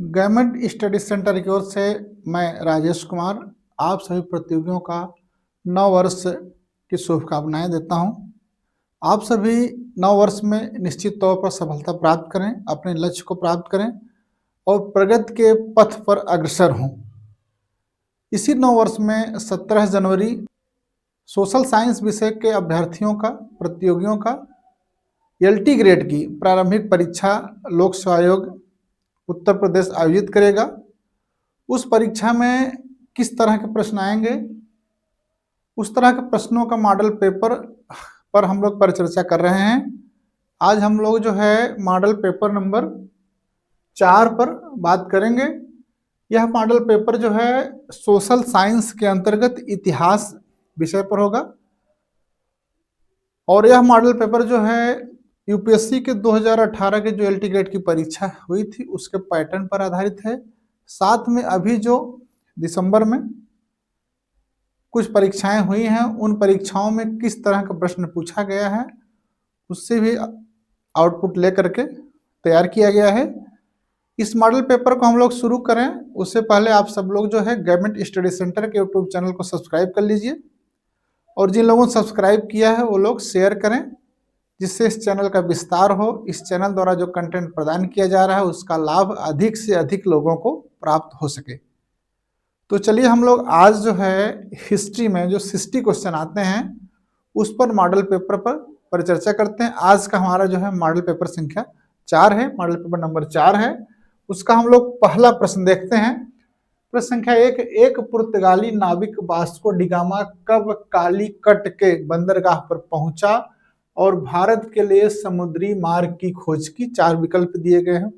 Government study centre की ओर से मैं राजेश कुमार आप सभी प्रतियोगियों का नव वर्ष की शुभकामनाएं देता हूं। आप सभी नव वर्ष में निश्चित तौर पर सफलता प्राप्त करें, अपने लक्ष्य को प्राप्त करें और प्रगति के पथ पर अग्रसर हों। इसी नव वर्ष में 17 जनवरी सोशल साइंस विषय के अभ्यर्थियों का प्रतियोगियों का LT ग्रेड की प्रारंभिक परीक्षा लोक सेवा आयोग उत्तर प्रदेश आयोजित करेगा। उस परीक्षा में किस तरह के प्रश्न आएंगे, उस तरह के प्रश्नों का मॉडल पेपर पर हम लोग परिचर्चा कर रहे हैं। आज हम लोग जो है मॉडल पेपर नंबर 4 पर बात करेंगे। यह मॉडल पेपर जो है सोशल साइंस के अंतर्गत इतिहास विषय पर होगा और यह मॉडल पेपर जो है यूपीएससी के 2018 के जो LT ग्रेड की परीक्षा हुई थी उसके पैटर्न पर आधारित है। साथ में अभी जो दिसंबर में कुछ परीक्षाएं हुई हैं उन परीक्षाओं में किस तरह का प्रश्न पूछा गया है उससे भी आउटपुट लेकर के तैयार किया गया है। इस मॉडल पेपर को हम लोग शुरू करें उससे पहले आप सब लोग जो है गवर्नमेंट स्टडी सेंटर के यूट्यूब चैनल को सब्सक्राइब कर लीजिए और जिन लोगों ने सब्सक्राइब किया है वो लोग शेयर करें जिससे इस चैनल का विस्तार हो। इस चैनल द्वारा जो कंटेंट प्रदान किया जा रहा है उसका लाभ अधिक से अधिक लोगों को प्राप्त हो सके। तो चलिए हम लोग आज जो है हिस्ट्री में जो 60 क्वेश्चन आते हैं उस पर मॉडल पेपर पर परिचर्चा करते हैं। आज का हमारा जो है मॉडल पेपर संख्या 4 है, मॉडल पेपर नंबर 4 है। उसका हम लोग पहला प्रश्न देखते हैं। प्रश्न संख्या 1, एक पुर्तगाली नाविक वास्को डिगामा कब कालीकट के बंदरगाह पर पहुंचा और भारत के लिए समुद्री मार्ग की खोज की। 4 विकल्प दिए गए हैं।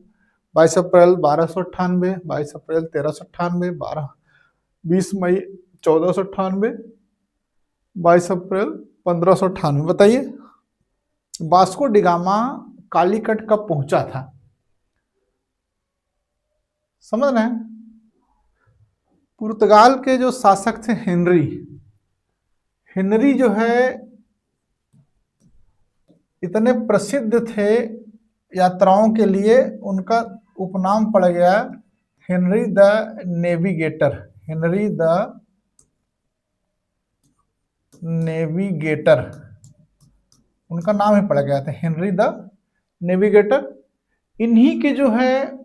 22 अप्रैल 1298, 22 अप्रैल 1398, 20 मई 1498, 22 अप्रैल 1598। बताइए वास्को डिगामा कालीकट कब पहुंचा था? समझ रहे हैं? पुर्तगाल के जो शासक थे हेनरी जो है इतने प्रसिद्ध थे यात्राओं के लिए, उनका उपनाम पड़ गया Henry the navigator. Henry the navigator उनका नाम ही पड़ गया था, हेनरी द नेविगेटर। इन्हीं के जो है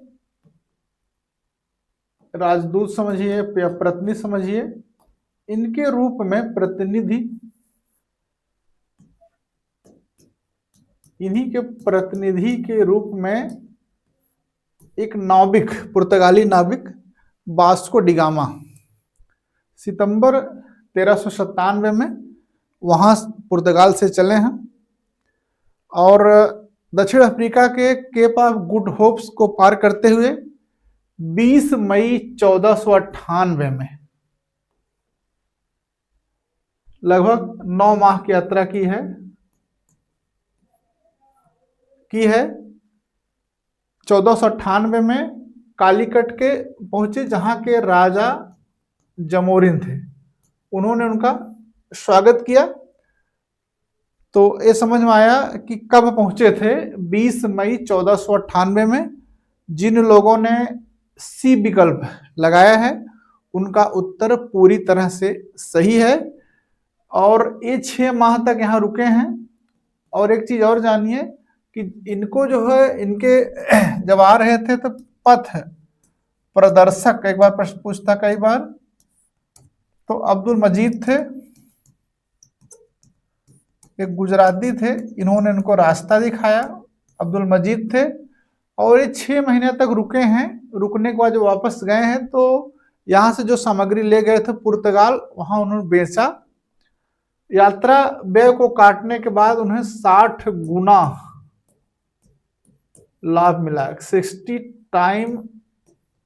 राजदूत समझिए या प्रतिनिधि समझिए, इनके रूप में प्रतिनिधि, इन्हीं के प्रतिनिधि के रूप में एक नाविक, पुर्तगाली नाविक वास्को डिगामा सितंबर 1397 में वहां पुर्तगाल से चले हैं और दक्षिण अफ्रीका के केप ऑफ गुड होप्स को पार करते हुए 20 मई 1498 में लगभग 9 माह की यात्रा की है 1498 में कालीकट के पहुंचे जहां के राजा जमोरिन थे। उन्होंने उनका स्वागत किया। तो ये समझ में आया कि कब पहुंचे थे, 20 मई 1498 में। जिन लोगों ने सी विकल्प लगाया है उनका उत्तर पूरी तरह से सही है और ये 6 माह तक यहाँ रुके हैं। और एक चीज और जानिए कि इनको जो है, इनके जब आ रहे थे तो पथ प्रदर्शक एक बार प्रश्न पूछता कई बार, तो अब्दुल मजीद थे, एक गुजराती थे, इन्होंने इनको रास्ता दिखाया, अब्दुल मजीद थे। और ये 6 महीने तक रुके हैं। रुकने के बाद जब वापस गए हैं तो यहाँ से जो सामग्री ले गए थे पुर्तगाल, वहां उन्होंने बेचा। यात्रा व्यय को काटने के बाद उन्हें 60 गुना लाभ मिला, 60 टाइम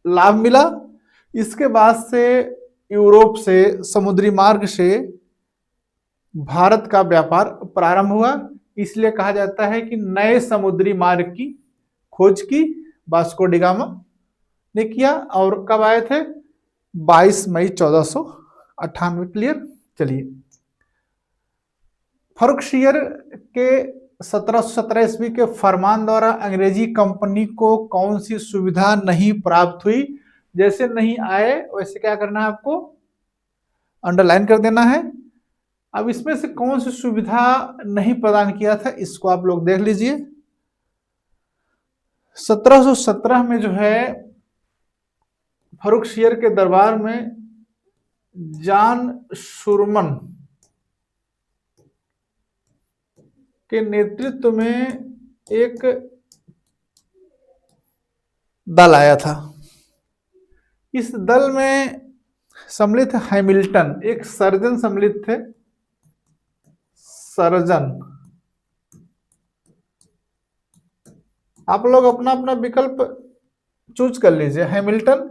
लाभ मिला। इसके बाद से यूरोप से समुद्री मार्ग से भारत का व्यापार प्रारंभ हुआ। इसलिए कहा जाता है कि नए समुद्री मार्ग की खोज की वास्को डिगामा ने किया। और कब आए थे? 22 मई 1498। क्लियर? चलिए, फर्रुखशियर के 1717 ईस्वी के फरमान द्वारा अंग्रेजी कंपनी को कौन सी सुविधा नहीं प्राप्त हुई? जैसे नहीं आए वैसे क्या करना है आपको, अंडरलाइन कर देना है। अब इसमें से कौन सी सुविधा नहीं प्रदान किया था, इसको आप लोग देख लीजिए। 1717 में जो है फर्रुखशियर के दरबार में जॉन शुरमन के नेतृत्व में एक दल आया था। इस दल में सम्मिलित हैमिल्टन, एक सर्जन सम्मिलित थे, सर्जन। आप लोग अपना अपना विकल्प चूज कर लीजिए। हैमिल्टन,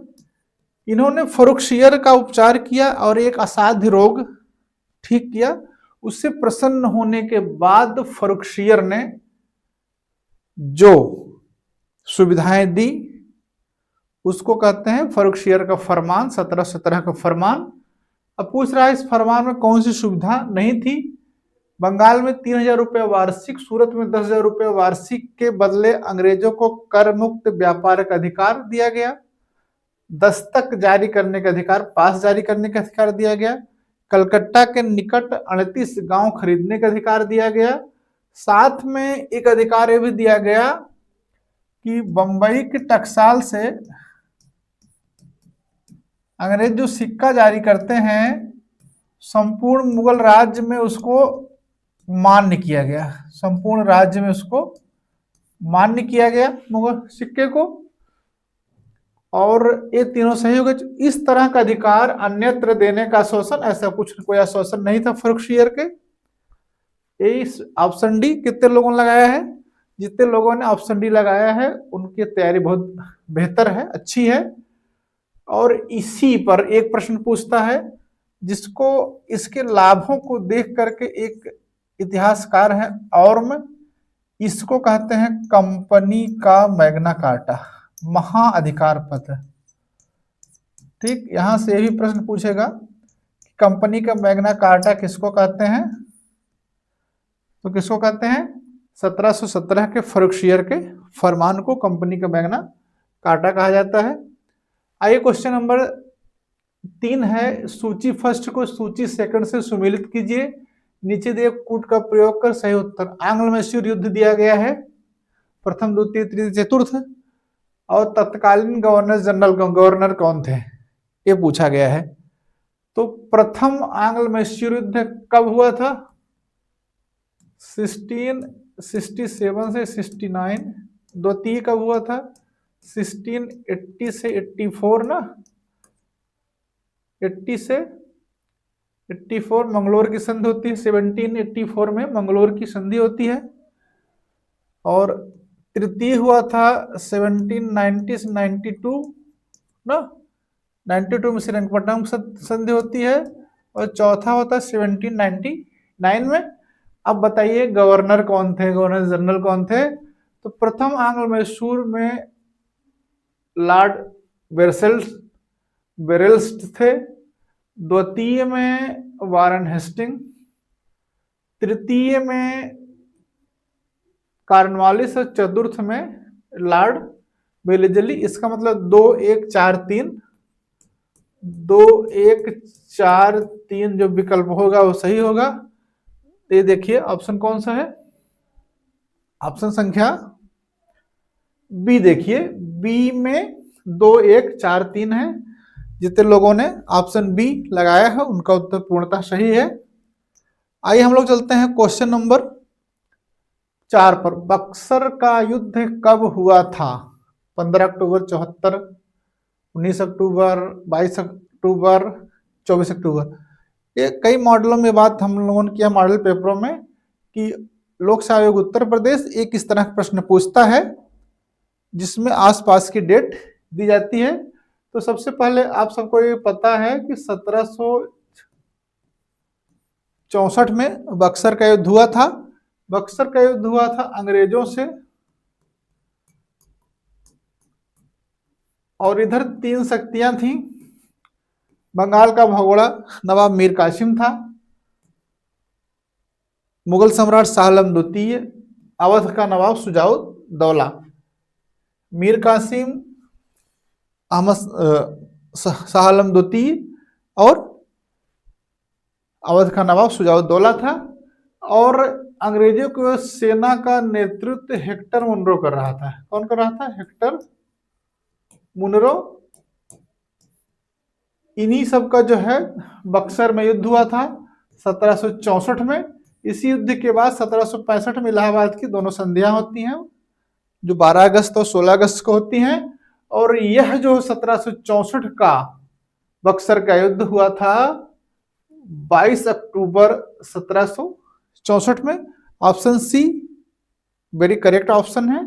इन्होंने फर्रुखशियर का उपचार किया और एक असाध्य रोग ठीक किया। उससे प्रसन्न होने के बाद फर्रुखशियर ने जो सुविधाएं दी उसको कहते हैं फर्रुखशियर का फरमान, 1717 का फरमान। अब पूछ रहा है इस फरमान में कौन सी सुविधा नहीं थी? बंगाल में 3000 रुपये वार्षिक, सूरत में 10,000 रुपये वार्षिक के बदले अंग्रेजों को कर मुक्त व्यापार का अधिकार दिया गया, दस्तक जारी करने का अधिकार, पास जारी करने का अधिकार दिया गया, कलकत्ता के निकट 38 गांव खरीदने का अधिकार दिया गया। साथ में एक अधिकार यह भी दिया गया कि बंबई के टकसाल से अंग्रेज जो सिक्का जारी करते हैं संपूर्ण मुगल राज्य में उसको मान्य किया गया, संपूर्ण राज्य में उसको मान्य किया गया मुगल सिक्के को। और ये तीनों सही हो गए। इस तरह का अधिकार अन्यत्र देने का आश्वासन, ऐसा कुछ कोई आश्वासन नहीं था फर्रुखशियर के। इस ऑप्शन डी कितने लोगों ने लगाया है? जितने लोगों ने ऑप्शन डी लगाया है उनकी तैयारी बहुत बेहतर है, अच्छी है। और इसी पर एक प्रश्न पूछता है जिसको इसके लाभों को देख करके एक इतिहासकार है ऑर्म, इसको कहते हैं कंपनी का मैग्ना कार्टा, महाअधिकार पत्र। ठीक, यहां से भी प्रश्न पूछेगा कंपनी का मैग्ना कार्टा किसको कहते हैं? तो किसको कहते हैं? 1717 के फर्रुखशियर के फरमान को कंपनी का मैग्ना कार्टा कहा जाता है। आइए क्वेश्चन नंबर 3 है, सूची फर्स्ट को सूची सेकंड से सुमेलित कीजिए, नीचे दिए कूट का प्रयोग कर सही उत्तर। आंग्ल मैसूर युद्ध दिया गया है, प्रथम द्वितीय तृतीय चतुर्थ, और तत्कालीन गवर्नर कौन थे ये पूछा गया है। तो प्रथम आंग्ल मैसूर युद्ध कब हुआ था? 1667 से 69। द्वितीय कब हुआ था? 1680 से 84 ना, 80 से 84 मंगलोर की संधि होती है, 1784 में मंगलोर की संधि होती है। और तृतीय हुआ था 1790 से 92 ना, 92 में श्रीरंगपट्टनम संधि होती है। और चौथा होता है 1799 में। अब बताइए गवर्नर कौन थे, गवर्नर जनरल कौन थे? तो प्रथम आंग्ल मैसूर में लॉर्ड बेरेल्स्ट थे, द्वितीय में वारन हेस्टिंग, तृतीय में कॉर्नवालिस और चतुर्थ में लॉर्ड वेलेस्ली। इसका मतलब 2 1 4 3, 2 1 4 3 जो विकल्प होगा वो सही होगा। ये देखिए ऑप्शन कौन सा है? ऑप्शन संख्या बी देखिए, बी में 2 1 4 3 है। जितने लोगों ने ऑप्शन बी लगाया है उनका उत्तर पूर्णतः सही है। आइए हम लोग चलते हैं क्वेश्चन नंबर 4 पर। बक्सर का युद्ध कब हुआ था? 15 अक्टूबर 74, 19 अक्टूबर, 22 अक्टूबर, 24 अक्टूबर। ये कई मॉडलों में बात हम लोगों ने किया, मॉडल पेपरों में, कि लोक सेवा आयोग उत्तर प्रदेश एक इस तरह का प्रश्न पूछता है जिसमें आसपास की डेट दी जाती है। तो सबसे पहले आप सबको ये पता है कि 1764 में बक्सर का युद्ध हुआ था। बक्सर का युद्ध हुआ था अंग्रेजों से, और इधर 3 शक्तियां थी। बंगाल का भगोड़ा नवाब मीर कासिम था, मुगल सम्राट शाह आलम द्वितीय, अवध का नवाब शुजाउद्दौला। मीर कासिम, अहमद शाह आलम द्वितीय और अवध का नवाब शुजाउद्दौला था। और अंग्रेजों की सेना का नेतृत्व हेक्टर मुनरो कर रहा था। कौन कर रहा था? Hector Munro. इन्हीं सब का जो है बक्सर में युद्ध हुआ था 1764 में। इसी युद्ध के बाद 1765 में इलाहाबाद की दोनों संधियां होती हैं, जो 12 अगस्त और 16 अगस्त को होती हैं। और यह जो 1764 का बक्सर का युद्ध हुआ था 22 अक्टूबर 1764 में। Option C very correct option है।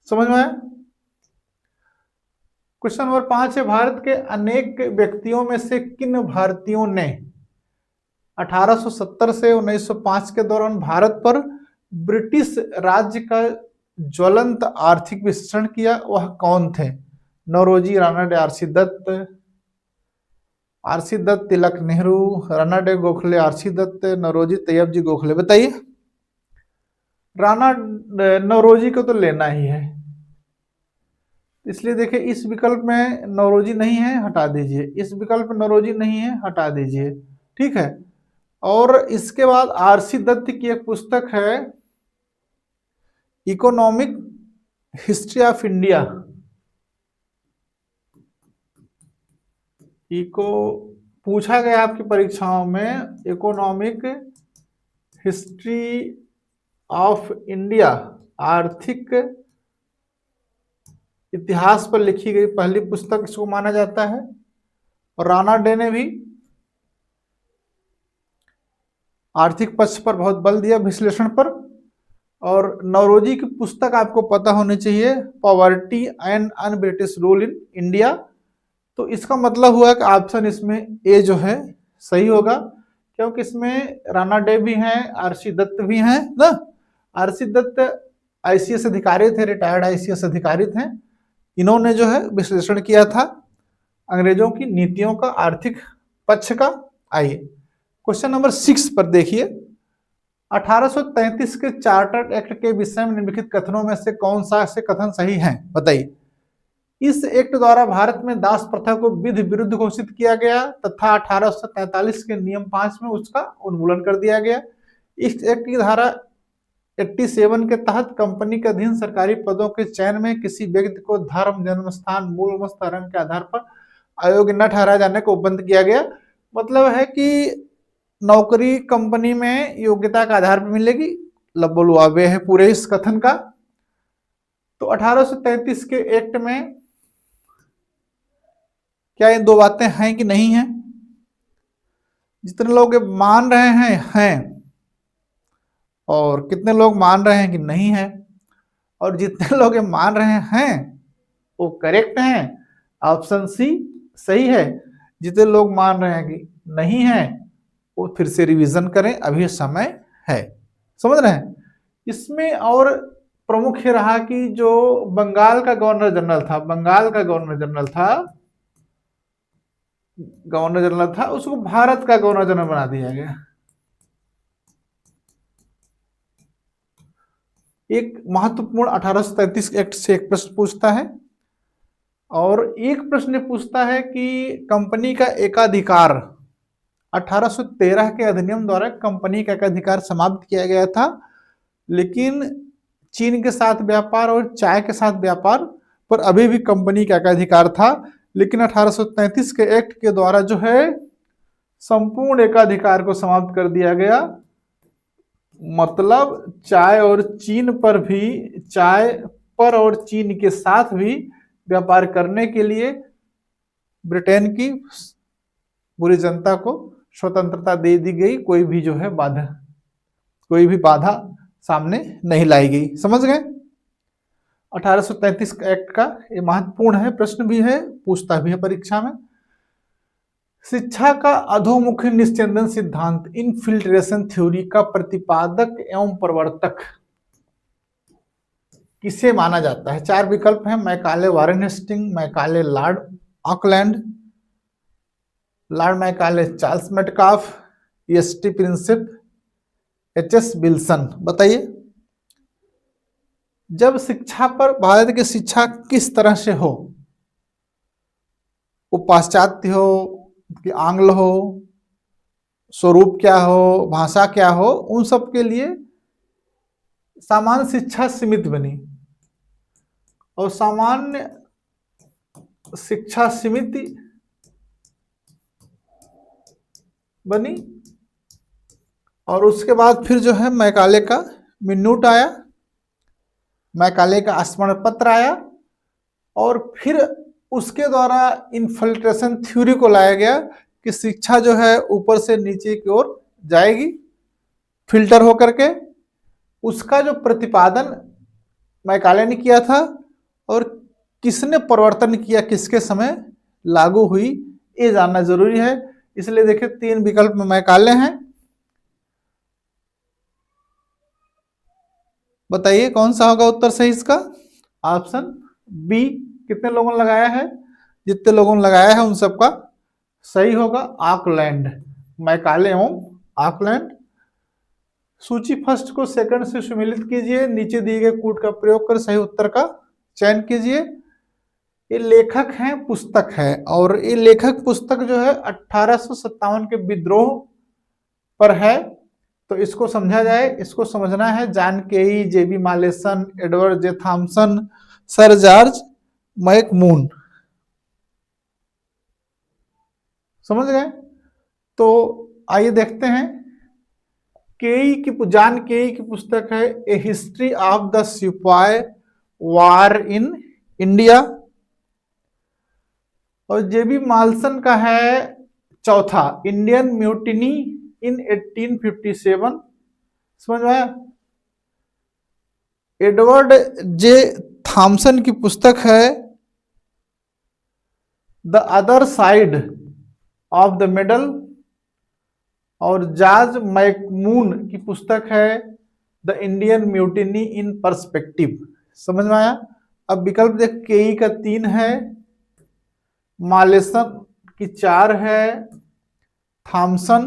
समझ में आया? क्वेश्चन नंबर 5 है, भारत के अनेक व्यक्तियों में से किन भारतीयों ने 1870 से 1905 के दौरान भारत पर ब्रिटिश राज्य का ज्वलंत आर्थिक विश्लेषण किया? वह कौन थे? नौरोजी, राणा डे, आरसी दत्त, तिलक नेहरू, राणा डे गोखले, आरसी दत्त, नौरोजी तैयब जी गोखले। बताइए। राणा नौरोजी को तो लेना ही है, इसलिए देखिए इस विकल्प में नौरोजी नहीं है, हटा दीजिए। इस विकल्प में नौरोजी नहीं है, हटा दीजिए। ठीक है। और इसके बाद आरसी दत्त की एक पुस्तक है इकोनॉमिक हिस्ट्री ऑफ इंडिया। इको पूछा गया आपकी परीक्षाओं में, इकोनॉमिक हिस्ट्री ऑफ इंडिया, आर्थिक इतिहास पर लिखी गई पहली पुस्तक इसको माना जाता है। और राणा डे ने भी आर्थिक पक्ष पर बहुत बल दिया, विश्लेषण पर। और नौरोजी की पुस्तक आपको पता होनी चाहिए, poverty and un British rule in India. तो इसका मतलब हुआ कि ऑप्शन इसमें ए जो है सही होगा, क्योंकि इसमें राणा डे भी हैं, आरसी दत्त भी हैं ना। आरसी दत्त आईसीएस अधिकारी थे, रिटायर्ड आईसीएस अधिकारी थे। इन्होंने जो है विश्लेषण किया था अंग्रेजों की नीतियों का, आर्थिक पक्ष का। आइए क्वेश्चन नंबर 6 पर देखिए। 1833 के चार्टर्ड एक्ट के विषय में निम्नलिखित कथनों में से कौन सा से कथन सही है? बताइए। इस एक्ट द्वारा भारत में दास प्रथा को विधि विरुद्ध घोषित किया गया तथा 1843 के नियम 5 में उसका उन्मूलन कर दिया गया। इस एक्ट की धारा 87 के तहत कंपनी के अधीन सरकारी पदों के चयन में किसी व्यक्ति को धर्म, जन्म स्थान, मूल वंश, रंग के आधार पर अयोग्य न ठहराए जाने को बंद किया गया। मतलब है कि नौकरी कंपनी में योग्यता के आधार पर मिलेगी। लब्बुलवाबे है पूरे इस कथन का। तो 1833 के एक्ट में क्या ये दो बातें हैं कि नहीं है? जितने लोग मान रहे हैं और कितने लोग मान रहे हैं कि नहीं है? और जितने लोग मान रहे हैं वो करेक्ट हैं, ऑप्शन सी सही है। जितने लोग मान रहे हैं कि नहीं है वो फिर से रिवीजन करें, अभी समय है। समझ रहे हैं? इसमें और प्रमुख ये रहा कि जो बंगाल का गवर्नर जनरल था उसको भारत का गवर्नर जनरल बना दिया गया। एक महत्वपूर्ण 1833 एक्ट से एक प्रश्न पूछता है, और एक प्रश्न पूछता है कि कंपनी का एकाधिकार 1813 के अधिनियम द्वारा कंपनी का एकाधिकार समाप्त किया गया था, लेकिन चीन के साथ व्यापार और चाय के साथ व्यापार पर अभी भी कंपनी का एकाधिकार था। लेकिन 1833 के एक्ट के द्वारा जो है संपूर्ण एकाधिकार को समाप्त कर दिया गया। मतलब चाय और चीन के साथ भी व्यापार करने के लिए ब्रिटेन की पूरी जनता को स्वतंत्रता दे दी गई। कोई भी बाधा सामने नहीं लाई गई। समझ गए? 1833 एक्ट का ये महत्वपूर्ण है, प्रश्न भी है, पूछता भी है परीक्षा में। शिक्षा का अधोमुखी निस्यंदन सिद्धांत, इनफिल्ट्रेशन थ्योरी का प्रतिपादक एवं प्रवर्तक किसे माना जाता है? 4 विकल्प हैं, Macaulay Warren Hasting, Macaulay Lord Auckland, Lord Macaulay Charles Metcalfe, ST Prinsep, HS Wilson. बताइए। जब शिक्षा पर भारत की शिक्षा किस तरह से हो, वो पाश्चात्य हो कि आंग्ल हो, स्वरूप क्या हो, भाषा क्या हो, उन सब के लिए सामान्य शिक्षा सीमित बनी और सामान्य शिक्षा समिति बनी। और उसके बाद फिर जो है मैकाले का मिन्यूट आया, मैकाले का स्मरण पत्र आया और फिर उसके द्वारा इन्फिल्ट्रेशन थ्योरी को लाया गया कि शिक्षा जो है ऊपर से नीचे की ओर जाएगी फिल्टर होकर के। उसका जो प्रतिपादन मैकाले ने किया था और किसने प्रवर्तन किया, किसके समय लागू हुई, ये जानना जरूरी है। इसलिए देखिए 3 विकल्प में मैकाले हैं, बताइए कौन सा होगा उत्तर सही इसका। Option B. कितने लोगों ने लगाया है? जितने लोगों ने लगाया है उन सबका सही होगा ऑकलैंड, मैकाले एवं ऑकलैंड। सूची फर्स्ट को सेकंड से सुमेलित कीजिए, नीचे दिए गए कूट का प्रयोग कर सही उत्तर का चयन कीजिए। ये लेखक हैं, पुस्तक है, और ये लेखक पुस्तक जो है 1857 के विद्रोह पर है। तो इसको समझा जाए, इसको समझना है। John Kaye, JB Malleson, Edward J Thompson, Sir George MacMunn, समझ गए। तो आइए देखते हैं। जॉन केई की पुस्तक है ए हिस्ट्री ऑफ द सिपाही वार इन इंडिया, और जेबी मालसन का है चौथा इंडियन म्यूटिनी इन 1857, समझ में आया। एडवर्ड जे थॉमसन की पुस्तक है the other side of the medal, और जॉर्ज मैकमून की पुस्तक है the Indian mutiny in perspective, समझ में आया। अब विकल्प देख, केई का 3 है, मालेसन की 4 है, थॉमसन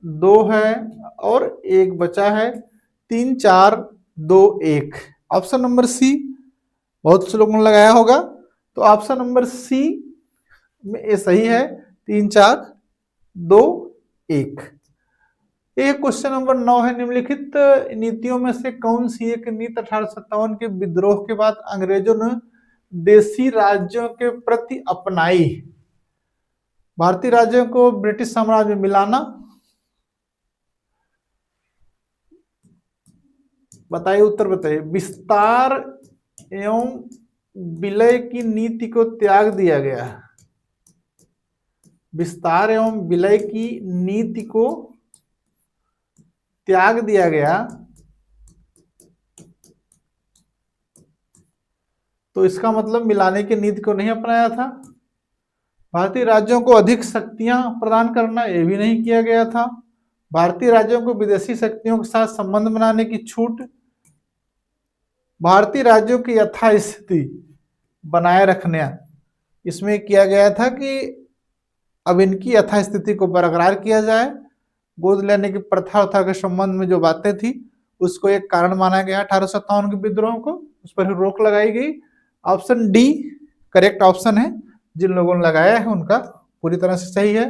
2 है और 1 बचा है। 3 4 2 1, ऑप्शन नंबर सी। बहुत से लोगों ने लगाया होगा, तो ऑप्शन नंबर सी में ये सही है। 3 4 2 1। एक क्वेश्चन नंबर 9 है, निम्नलिखित नीतियों में से कौन सी एक नीति 1857 के विद्रोह के बाद अंग्रेजों ने देशी राज्यों के प्रति अपनाई? भारतीय राज्यों को ब्रिटिश साम्राज्य में मिलाना, बताइए उत्तर बताइए। विस्तार एवं विलय की नीति को त्याग दिया गया, विस्तार एवं विलय की नीति को त्याग दिया गया, तो इसका मतलब मिलाने की नीति को नहीं अपनाया था। भारतीय राज्यों को अधिक शक्तियां प्रदान करना, यह भी नहीं किया गया था। भारतीय राज्यों को विदेशी शक्तियों के साथ संबंध बनाने की छूट, भारतीय राज्यों की यथास्थिति बनाए रखने, इसमें किया गया था कि अब इनकी यथास्थिति को बरकरार किया जाए। गोद लेने की प्रथा के संबंध में जो बातें थी उसको एक कारण माना गया 1857 के विद्रोह को, उस पर रोक लगाई गई। ऑप्शन डी करेक्ट ऑप्शन है, जिन लोगों ने लगाया है उनका पूरी तरह से सही है।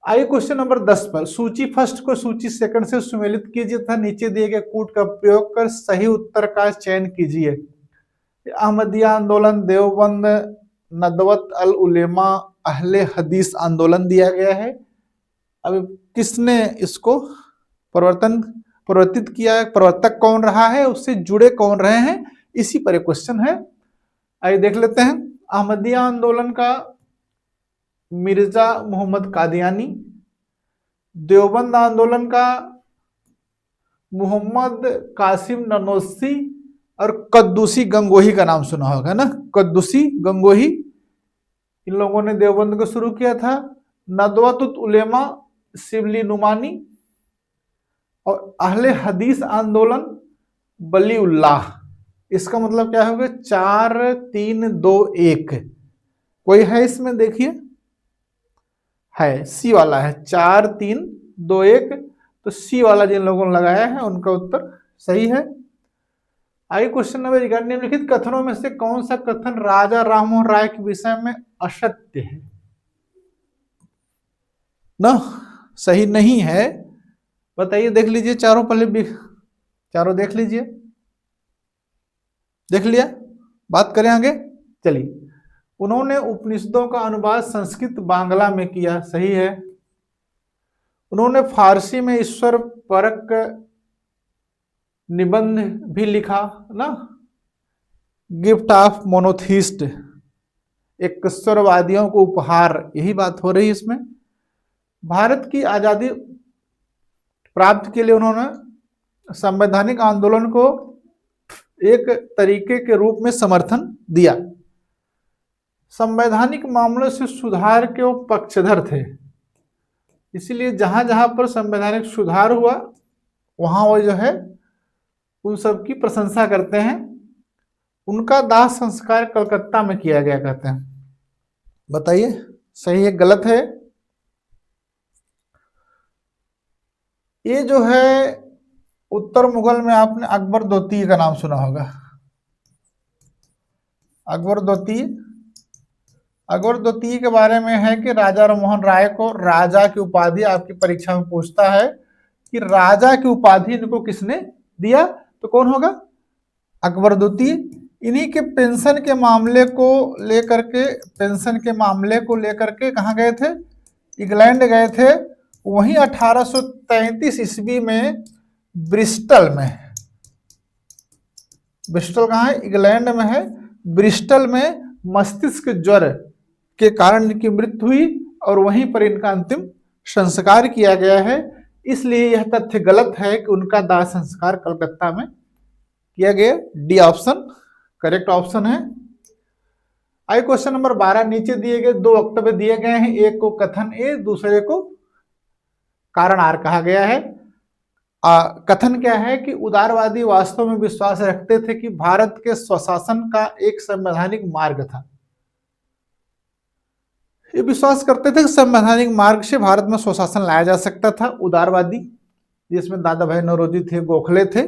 आइए क्वेश्चन नंबर 10 पर, सूची फर्स्ट को सूची सेकंड से सुमेलित कीजिए तथा नीचे दिए गए कूट का प्रयोग कर सही उत्तर का चयन कीजिए। अहमदिया आंदोलन, देवबंद, नदवत अल उलेमा, अहले हदीस आंदोलन दिया गया है। अब किसने इसको प्रवर्तित किया है, प्रवर्तक कौन रहा है, उससे जुड़े कौन रहे हैं, इसी पर एक क्वेश्चन है। आइए देख लेते हैं। अहमदिया आंदोलन का मिर्जा मोहम्मद कादियानी, देवबंद आंदोलन का मोहम्मद कासिम ननौशी, और कद्दूसी गंगोही का नाम सुना होगा ना, कद्दूसी गंगोही, इन लोगों ने देवबंद को शुरू किया था। नदवतुल उलेमा शिबली नुमानी, और अहले हदीस आंदोलन बलीउल्लाह। इसका मतलब क्या होगा? 4 3 2 1। कोई है इसमें? देखिए है, सी वाला है, 4 3 2 1। तो सी वाला जिन लोगों ने लगाया है उनका उत्तर सही है। आगे क्वेश्चन नंबर 11, निम्नलिखित कथनों में से कौन सा कथन राजा राममोहन राय के विषय में असत्य है? ना सही नहीं है, बताइए। देख लीजिए चारों पहले, चारों देख लीजिए, देख लिया, बात करें आगे। चलिए, उन्होंने उपनिषदों का अनुवाद संस्कृत बांग्ला में किया, सही है। उन्होंने फारसी में ईश्वर परक निबंध भी लिखा ना, गिफ्ट ऑफ मोनोथिस्ट, एक ईश्वरवादियों को उपहार, यही बात हो रही है इसमें। भारत की आजादी प्राप्त के लिए उन्होंने संवैधानिक आंदोलन को एक तरीके के रूप में समर्थन दिया। संवैधानिक मामलों से सुधार के वो पक्षधर थे, इसीलिए जहां जहां पर संवैधानिक सुधार हुआ वहां वो जो है उन सब की प्रशंसा करते हैं। उनका दाह संस्कार कलकत्ता में किया गया कहते हैं, बताइए सही है गलत है? ये जो है उत्तर मुगल में आपने अकबर द्वितीय का नाम सुना होगा। अकबर द्वितीय, अकबर द्वितीय के बारे में है कि राजा राममोहन राय को राजा की उपाधि, आपकी परीक्षा में पूछता है कि राजा की उपाधि इनको किसने दिया, तो कौन होगा? अकबर द्वितीय। इन्हीं के पेंशन के मामले को लेकर के, पेंशन के मामले को लेकर के कहाँ गए थे? इंग्लैंड गए थे। वहीं 1833 ईस्वी में ब्रिस्टल में, ब्रिस्टल कहाँ है? इंग्लैंड में है। ब्रिस्टल में मस्तिष्क ज्वर के कारण इनकी मृत्यु हुई और वहीं पर इनका अंतिम संस्कार किया गया है। इसलिए यह तथ्य गलत है कि उनका दाह संस्कार कलकत्ता में किया गया। डी ऑप्शन करेक्ट ऑप्शन है। आइए क्वेश्चन नंबर 12, नीचे दिए गए दो वक्तव्य दिए गए हैं, एक को कथन ए, दूसरे को कारण आर कहा गया है। कथन क्या है कि उदारवादी वास्तव में विश्वास रखते थे कि भारत के स्वशासन का एक संवैधानिक मार्ग था। ये विश्वास करते थे कि संवैधानिक मार्ग से भारत में स्वशासन लाया जा सकता था। उदारवादी, जिसमें दादा भाई नौरोजी थे, गोखले थे,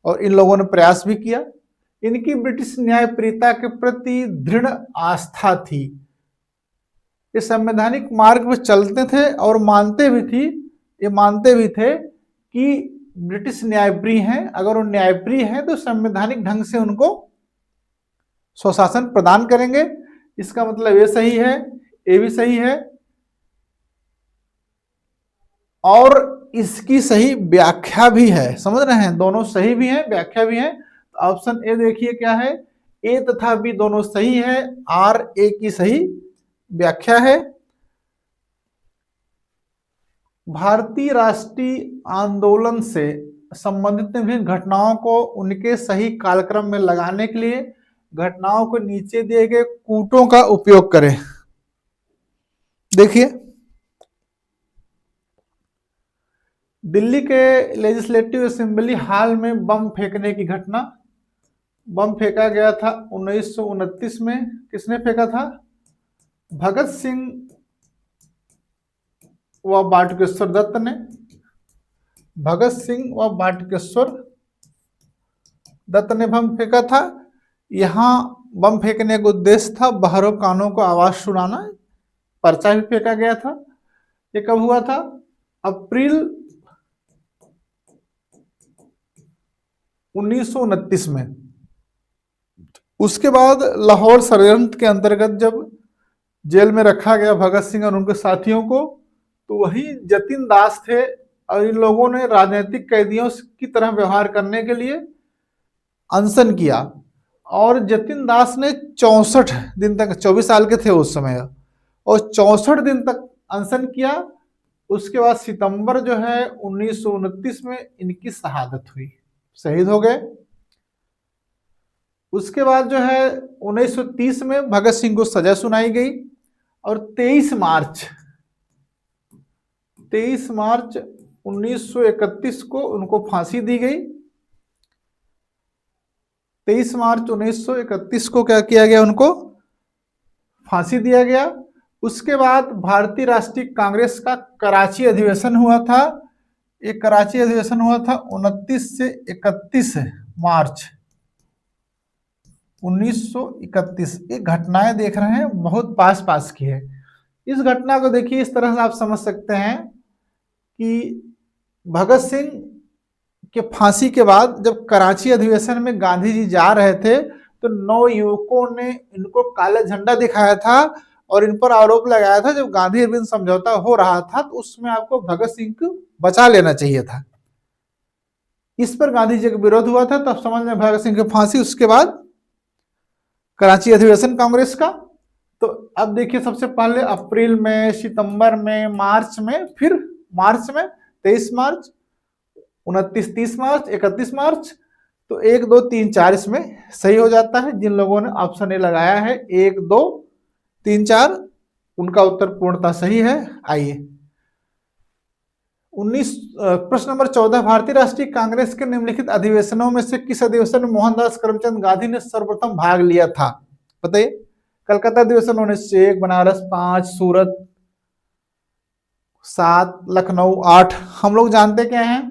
और इन लोगों ने प्रयास भी किया। इनकी ब्रिटिश न्यायप्रियता के प्रति दृढ़ आस्था थी। ये संवैधानिक मार्ग में चलते थे और मानते भी थे कि ब्रिटिश न्यायप्रिय हैं। अगर वो न्यायप्रिय हैं तो संवैधानिक ढंग से उनको स्वशासन प्रदान करेंगे। इसका मतलब ये सही है, ये भी सही है, और इसकी सही व्याख्या भी है। समझ रहे हैं? दोनों सही भी है, व्याख्या भी है। तो ऑप्शन ए देखिए क्या है, ए तथा बी दोनों सही है, आर ए की सही व्याख्या है। भारतीय राष्ट्रीय आंदोलन से संबंधित विभिन्न घटनाओं को उनके सही कालक्रम में लगाने के लिए घटनाओं को नीचे दिए गए कूटों का उपयोग करें। देखिए, दिल्ली के लेजिस्लेटिव असेंबली हॉल में बम फेंकने की घटना। बम फेंका गया था 1929 में। किसने फेंका था? भगत सिंह व बाटकेश्वर दत्त ने। भगत सिंह व बाटकेश्वर दत्त ने बम फेंका था। यहाँ बम फेंकने का उद्देश्य था बहरों कानों को आवाज सुनाना। पर्चा भी फेंका गया था। ये कब हुआ था? अप्रैल 1929 में। उसके बाद लाहौर षड्यंत्र के अंतर्गत जब जेल में रखा गया भगत सिंह और उनके साथियों को, तो वही जतिन दास थे और इन लोगों ने राजनीतिक कैदियों की तरह व्यवहार करने के लिए अनशन किया। और जतिन दास ने 64 दिन तक, 24 साल के थे उस समय, और 64 दिन तक अनशन किया। उसके बाद सितंबर जो है 1929 में इनकी शहादत हुई, शहीद हो गए। उसके बाद जो है 1930 में भगत सिंह को सजा सुनाई गई और 23 मार्च 1931 को उनको फांसी दी गई। 23 मार्च 1931 को क्या किया गया? उनको फांसी दिया गया। उसके बाद भारतीय राष्ट्रीय कांग्रेस का कराची अधिवेशन हुआ था। एक कराची अधिवेशन हुआ था 29 से 31 मार्च 1931। ये घटनाएं देख रहे हैं बहुत पास पास की है। इस घटना को देखिए इस तरह से आप समझ सकते हैं कि भगत सिंह के फांसी के बाद जब कराची अधिवेशन में गांधी जी जा रहे थे तो 9 युवकों ने इनको काला झंडा दिखाया था और इन पर आरोप लगाया था जब गांधी अरविंद समझौता हो रहा था तो उसमें आपको भगत सिंह को बचा लेना चाहिए था। इस पर गांधी जी का विरोध हुआ था, तब समझ में भगत सिंह की फांसी, उसके बाद कराची अधिवेशन कांग्रेस का। तो अब देखिए सबसे पहले अप्रैल में, सितंबर में, मार्च में, फिर मार्च में 23 मार्च, 29, 30 मार्च, 31 मार्च, तो 1, 2, 3, 4 इसमें सही हो जाता है। जिन लोगों ने ऑप्शन ए लगाया है 1, 2, 3, 4 उनका उत्तर पूर्णतः सही है। आइए प्रश्न नंबर 14, भारतीय राष्ट्रीय कांग्रेस के निम्नलिखित अधिवेशनों में से किस अधिवेशन में मोहनदास करमचंद गांधी ने सर्वप्रथम भाग लिया था? बताइए। कलकत्ता अधिवेशन 1901, बनारस 5, सूरत 7, लखनऊ 8। हम लोग जानते क्या हैं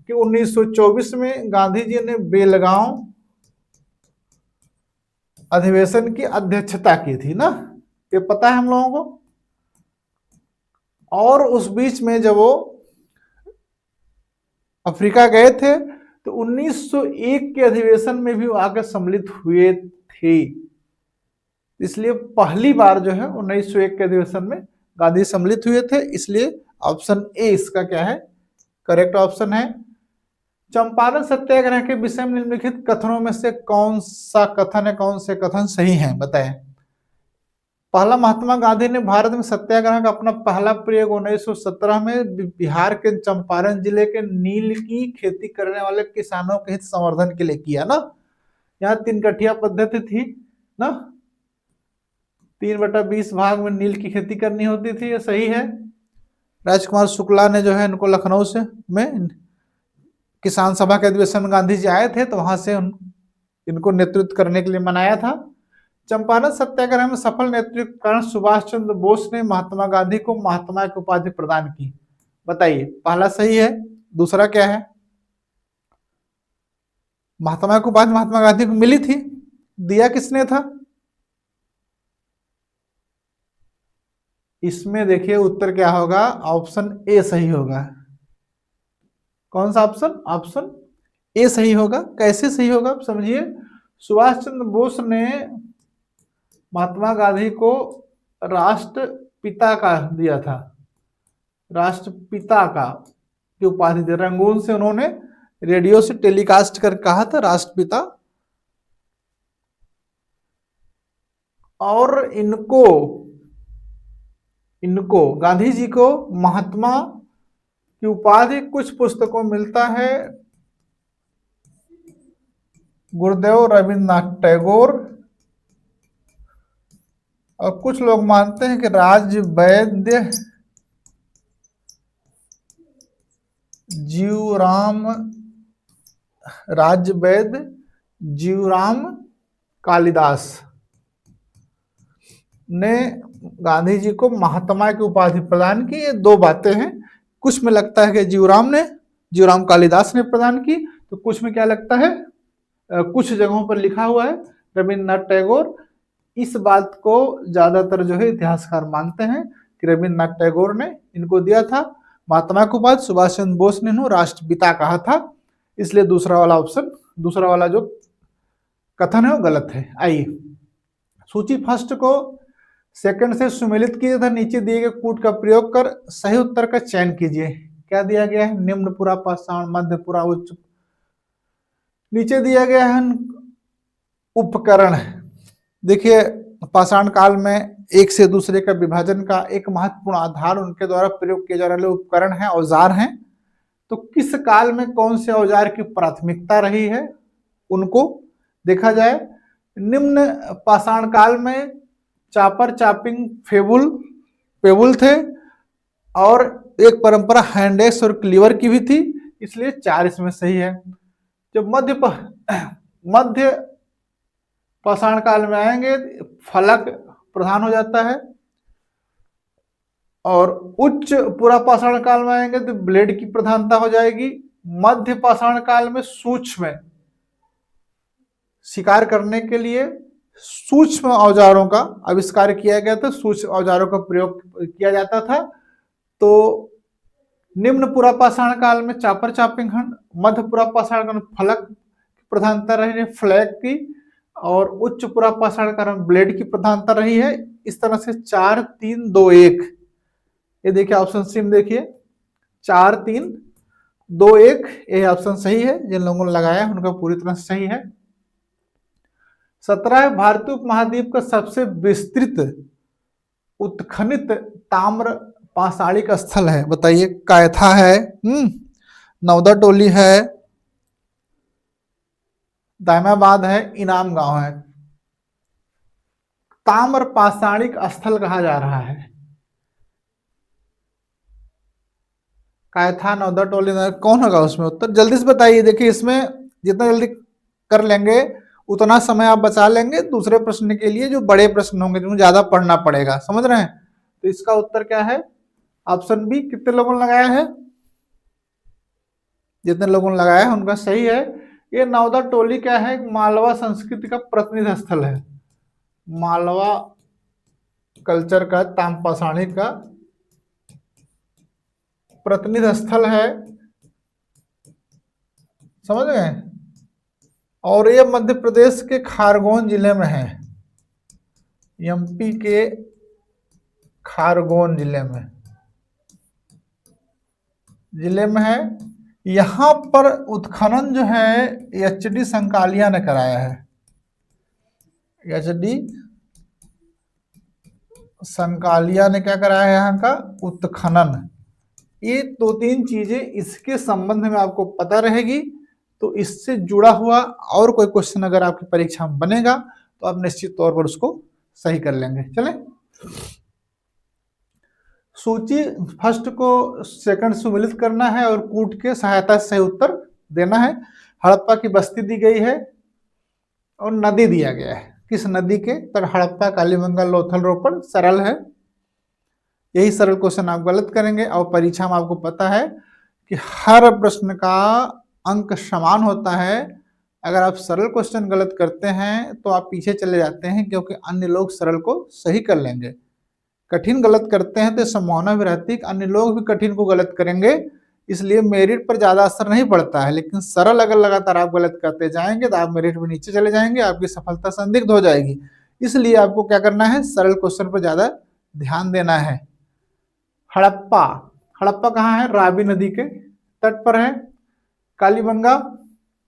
कि 1924 में गांधी जी ने बेलगांव अधिवेशन की अध्यक्षता की थी ना, ये पता है हम लोगों को। और उस बीच में जब वो अफ्रीका गए थे तो 1901 के अधिवेशन में भी वो आकर सम्मिलित हुए थे। इसलिए पहली बार जो है 1901 के अधिवेशन में गांधी सम्मिलित हुए थे, इसलिए ऑप्शन ए इसका क्या है, करेक्ट ऑप्शन है। चंपारण सत्याग्रह के विषय में निम्नलिखित कथनों में से कौन सा कथन है, कौन से कथन सही हैं, बताएं। पहला, महात्मा गांधी ने भारत में सत्याग्रह का अपना पहला प्रयोग 1917 में बिहार के चंपारण जिले के नील की खेती करने वाले किसानों के हित संवर्धन के लिए किया ना। यहाँ 3 गठिया पद्धति थी ना, 3/20 भाग में नील की खेती करनी होती थी, ये सही है। राजकुमार शुक्ला ने जो है इनको लखनऊ से में किसान सभा के अधिवेशन में गांधी जी आए थे तो वहां से इनको नेतृत्व करने के लिए मनाया था। चंपारण सत्याग्रह में सफल नेतृत्व के कारण सुभाष चंद्र बोस ने महात्मा गांधी को महात्मा की उपाधि प्रदान की। बताइए, पहला सही है, दूसरा क्या है? महात्मा की उपाधि महात्मा गांधी को मिली थी, दिया किसने था? इसमें देखिए उत्तर क्या होगा, ऑप्शन ए सही होगा। कौन सा ऑप्शन? ऑप्शन ए सही होगा। कैसे सही होगा समझिए। सुभाष चंद्र बोस ने महात्मा गांधी को राष्ट्रपिता का दिया था, राष्ट्रपिता का की उपाधि दी। रंगून से उन्होंने रेडियो से टेलीकास्ट कर कहा था राष्ट्रपिता। और इनको गांधी जी को महात्मा की उपाधि कुछ पुस्तकों में मिलता है गुरुदेव रविन्द्रनाथ टैगोर, और कुछ लोग मानते हैं कि राजवैद्य जीवराम कालिदास ने गांधी जी को महात्मा की उपाधि प्रदान की। ये 2 बातें हैं। कुछ में लगता है कि जीवराम कालिदास ने प्रदान की, तो कुछ में क्या लगता है, कुछ जगहों पर लिखा हुआ है रविन्द्रनाथ टैगोर। इस बात को ज्यादातर जो है इतिहासकार मानते हैं कि रविन्द्रनाथ टैगोर ने इनको दिया था महात्मा को उपाधि। सुभाष चंद्र बोस ने राष्ट्रपिता कहा था, इसलिए दूसरा वाला जो कथन है वो गलत है। आइए सूची फर्स्ट को सेकंड से सुमेलित कीजिए तथा नीचे दिए गए कूट का प्रयोग कर सही उत्तर का चयन कीजिए। क्या दिया गया है? निम्न पुरा पाषाण, मध्य पुरा उच्च। नीचे दिया गया है उपकरण। देखिए पाषाण काल में एक से दूसरे का विभाजन का एक महत्वपूर्ण आधार उनके द्वारा प्रयोग किए जाने वाले उपकरण हैं, औजार हैं। तो किस काल में कौन से औजार की प्राथमिकता रही है उनको देखा जाए। निम्न पाषाण काल में चापर, चापिंग, पेबुल थे और एक परंपरा हैंडेक्स और क्लीवर की भी थी, इसलिए 4 इसमें सही है। जब मध्य पाषाण काल में आएंगे फलक प्रधान हो जाता है, और उच्च पुरा पाषाण काल में आएंगे तो ब्लेड की प्रधानता हो जाएगी। मध्य पाषाण काल में सूक्ष्म शिकार करने के लिए सूक्ष्म औजारों का आविष्कार किया गया था, सूक्ष्म औजारों का प्रयोग किया जाता था। तो निम्न पुरापाषाण काल में चापर चापिंग खंड, मध्य पुरापाषाण काल में फलक की प्रधानता रही है, फ्लैग की, और उच्च पुरापाषाण काल में ब्लेड की प्रधानता रही है। इस तरह से 4 3 2 1, ये देखिए ऑप्शन सी में देखिए 4 3 2 1, ये ऑप्शन सही है। जिन लोगों ने लगाया उनका पूरी तरह से सही है। 17 भारतीय उपमहाद्वीप का सबसे विस्तृत उत्खनित ताम्र पाषाणिक स्थल है, बताइए। कायथा है, नौदा टोली है, दायमाबाद है, इनाम गांव है। ताम्र पाषाणिक स्थल कहा जा रहा है। कायथा, नौदा टोली, कौन होगा उसमें उत्तर? जल्दी से बताइए। देखिए इसमें जितना जल्दी कर लेंगे उतना समय आप बचा लेंगे दूसरे प्रश्न के लिए, जो बड़े प्रश्न होंगे जिनको ज्यादा पढ़ना पड़ेगा, समझ रहे हैं। तो इसका उत्तर क्या है? Option B. कितने लोगों ने लगाया है? जितने लोगों ने लगाया है उनका सही है। ये नौदा टोली क्या है? मालवा संस्कृति का प्रतिनिधि स्थल है। मालवा कल्चर का, ताम्रपाषाणी का प्रतिनिधि स्थल है, समझ गए। और ये मध्य प्रदेश के खारगोन जिले में है, एमपी के खारगोन जिले में है। यहां पर उत्खनन जो है एचडी संकालिया ने कराया है। एचडी संकालिया ने क्या कराया है? यहाँ का उत्खनन। ये 2-3 चीजें इसके संबंध में आपको पता रहेगी, तो इससे जुड़ा हुआ और कोई क्वेश्चन अगर आपकी परीक्षा में बनेगा तो आप निश्चित तौर पर उसको सही कर लेंगे। चले, सूची फर्स्ट को सेकंड सुमिलित करना है और कूट के सहायता से सही उत्तर देना है। हड़प्पा की बस्ती दी गई है और नदी दिया गया है। किस नदी के तर? हड़प्पा, कालीबंगा, लोथल, रोपड़। सरल है, यही सरल क्वेश्चन आप गलत करेंगे। और परीक्षा में आपको पता है कि हर प्रश्न का अंक समान होता है। अगर आप सरल क्वेश्चन गलत करते हैं तो आप पीछे चले जाते हैं, क्योंकि अन्य लोग सरल को सही कर लेंगे। कठिन गलत करते हैं तो संभावना भी रहती है कि अन्य लोग भी कठिन को गलत करेंगे, इसलिए मेरिट पर ज्यादा असर नहीं पड़ता है। लेकिन सरल अगर लगातार आप गलत करते जाएंगे तो आप मेरिट में नीचे चले जाएंगे, आपकी सफलता संदिग्ध हो जाएगी। इसलिए आपको क्या करना है? सरल क्वेश्चन पर ज्यादा ध्यान देना है। हड़प्पा, हड़प्पा कहाँ है? रावी नदी के तट पर है। कालीबंगा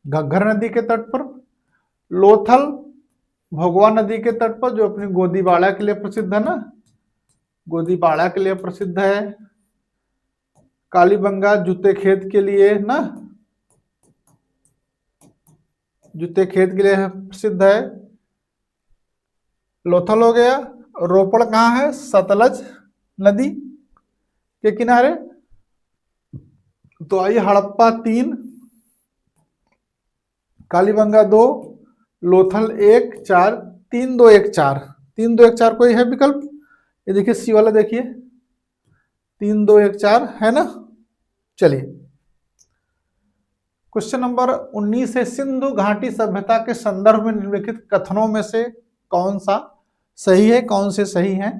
घग्घर नदी के तट पर। लोथल भोगवा नदी के तट पर, जो अपनी गोदीबाड़ा के लिए प्रसिद्ध है ना, गोदीबाड़ा के लिए प्रसिद्ध है। कालीबंगा जूते खेत के लिए ना, जूते खेत के लिए प्रसिद्ध है। लोथल हो गया। रोपड़ कहाँ है? सतलज नदी के किनारे। तो आइए, हड़प्पा 3, कालीबंगा 2, लोथल 1 4, 3 2 1 4। 3 2 1 4 कोई है विकल्प? ये देखिए सी वाला, देखिए 3 2 1 4 है ना। चलिए क्वेश्चन नंबर 19 है, सिंधु घाटी सभ्यता के संदर्भ में निम्नलिखित कथनों में से कौन सा सही है, कौन से सही है?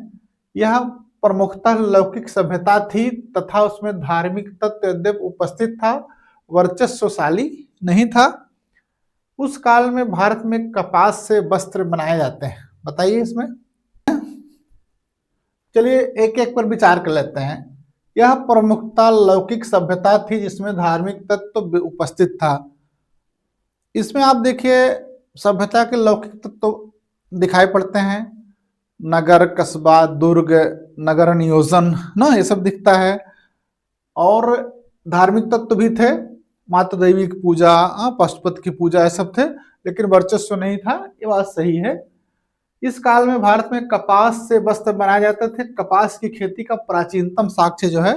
यह प्रमुखतः लौकिक सभ्यता थी तथा उसमें धार्मिक तत्व यद्यप उपस्थित था, वर्चस्वशाली नहीं था। उस काल में भारत में कपास से वस्त्र बनाए जाते हैं, बताइए इसमें। चलिए एक एक पर विचार कर लेते हैं। यह प्रमुखता लौकिक सभ्यता थी जिसमें धार्मिक तत्व उपस्थित था। इसमें आप देखिए सभ्यता के लौकिक तत्व दिखाई पड़ते हैं, नगर, कस्बा, दुर्ग, नगर नियोजन ना, ये सब दिखता है। और धार्मिक तत्व भी थे, माता देवी की पूजा, पशुपति की पूजा, ये सब थे, लेकिन वर्चस्व नहीं था, ये बात सही है। इस काल में भारत में कपास से वस्त्र बनाए जाते थे। कपास की खेती का प्राचीनतम साक्ष्य जो है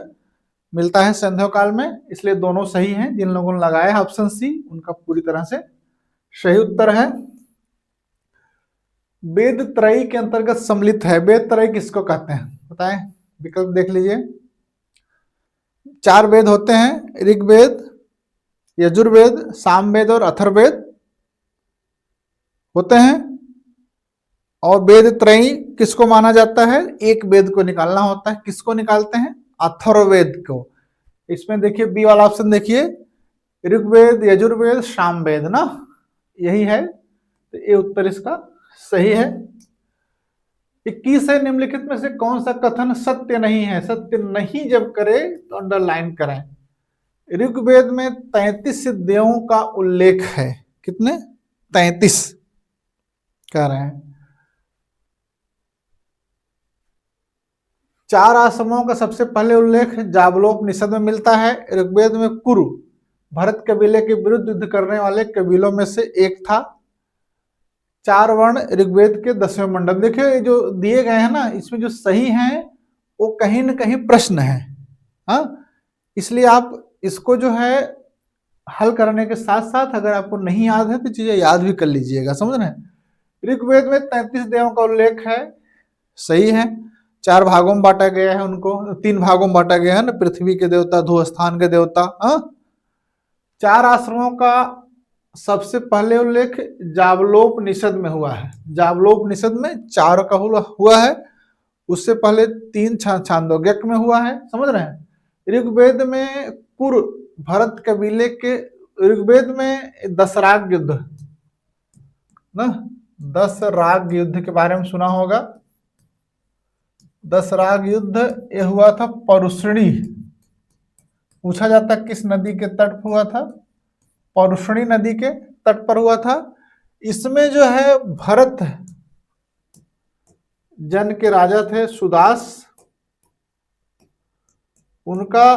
मिलता है सिंधु काल में, इसलिए दोनों सही हैं। जिन लोगों ने लगाया है ऑप्शन सी, उनका पूरी तरह से सही उत्तर है। वेद त्रयी के अंतर्गत सम्मिलित है। वेद त्रयी किसको कहते हैं बताएं? विकल्प देख लीजिए। 4 वेद होते हैं, ऋग्वेद, यजुर्वेद, सामवेद और अथर्ववेद। होते हैं। और वेद त्रयी किसको माना जाता है? एक वेद को निकालना होता है। किसको निकालते हैं? अथर्ववेद को। इसमें देखिए बी वाला ऑप्शन देखिए, ऋग्वेद, यजुर्वेद, सामवेद ना, यही है। तो ये उत्तर इसका सही है। 21 है, निम्नलिखित में से कौन सा कथन सत्य नहीं है? सत्य नहीं जब करे तो अंडरलाइन करें। ऋग्वेद में 33 देवों का उल्लेख है। कितने? 33 कह रहे हैं। 4 आश्रमों का सबसे पहले उल्लेख जाबलोपनिषद में मिलता है। ऋग्वेद में कुरु भरत कबीले के विरुद्ध युद्ध करने वाले कबीलों में से एक था। 4 वर्ण ऋग्वेद के 10वें मंडल। देखिए जो दिए गए हैं ना, इसमें जो सही हैं वो कहीं न कहीं प्रश्न है। हाँ, इसलिए आप इसको जो है हल करने के साथ साथ अगर आपको नहीं याद है तो चीजें याद भी कर लीजिएगा, समझ रहे हैं। ऋग्वेद में 33 देवों का उल्लेख है, सही है। 4 भागों में बांटा गया है उनको, 3 भागों में बांटा गया है ना, पृथ्वी के देवता, धूस्थान के देवता। 4 आश्रमों का सबसे पहले उल्लेख जाबलोपनिषद में हुआ है। जाबलोपनिषद में 4 का हुआ है, उससे पहले 3 छांदोग्यक में हुआ है, समझ रहे हैं। ऋग्वेद में कुरु भरत कबीले के, ऋग्वेद में 10 राग युद्ध ना, 10 राग युद्ध के बारे में सुना होगा। 10 राग युद्ध ये हुआ था परुष्णी। पूछा जाता किस नदी के तट पर हुआ था? परुष्णी नदी के तट पर हुआ था। इसमें जो है भरत जन के राजा थे सुदास, उनका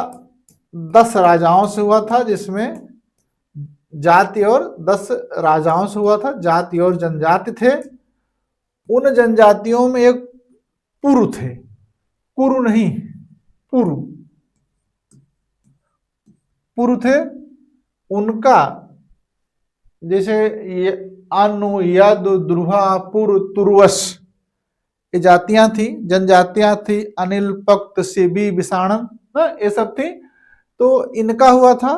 10 राजाओं से हुआ था, जिसमें जाति और 10 राजाओं से हुआ था। जाति और जनजाति थे। उन जनजातियों में एक पुरु थे, कुरु नहीं, पुरु, पुरु थे। उनका जैसे ये अनु, यद, द्रुहा, पुर, तुर्वस, ये जातियां थी, जनजातियां थी। अनिल, पक्त, सिबी, विषाणन, ये सब थी। तो इनका हुआ था।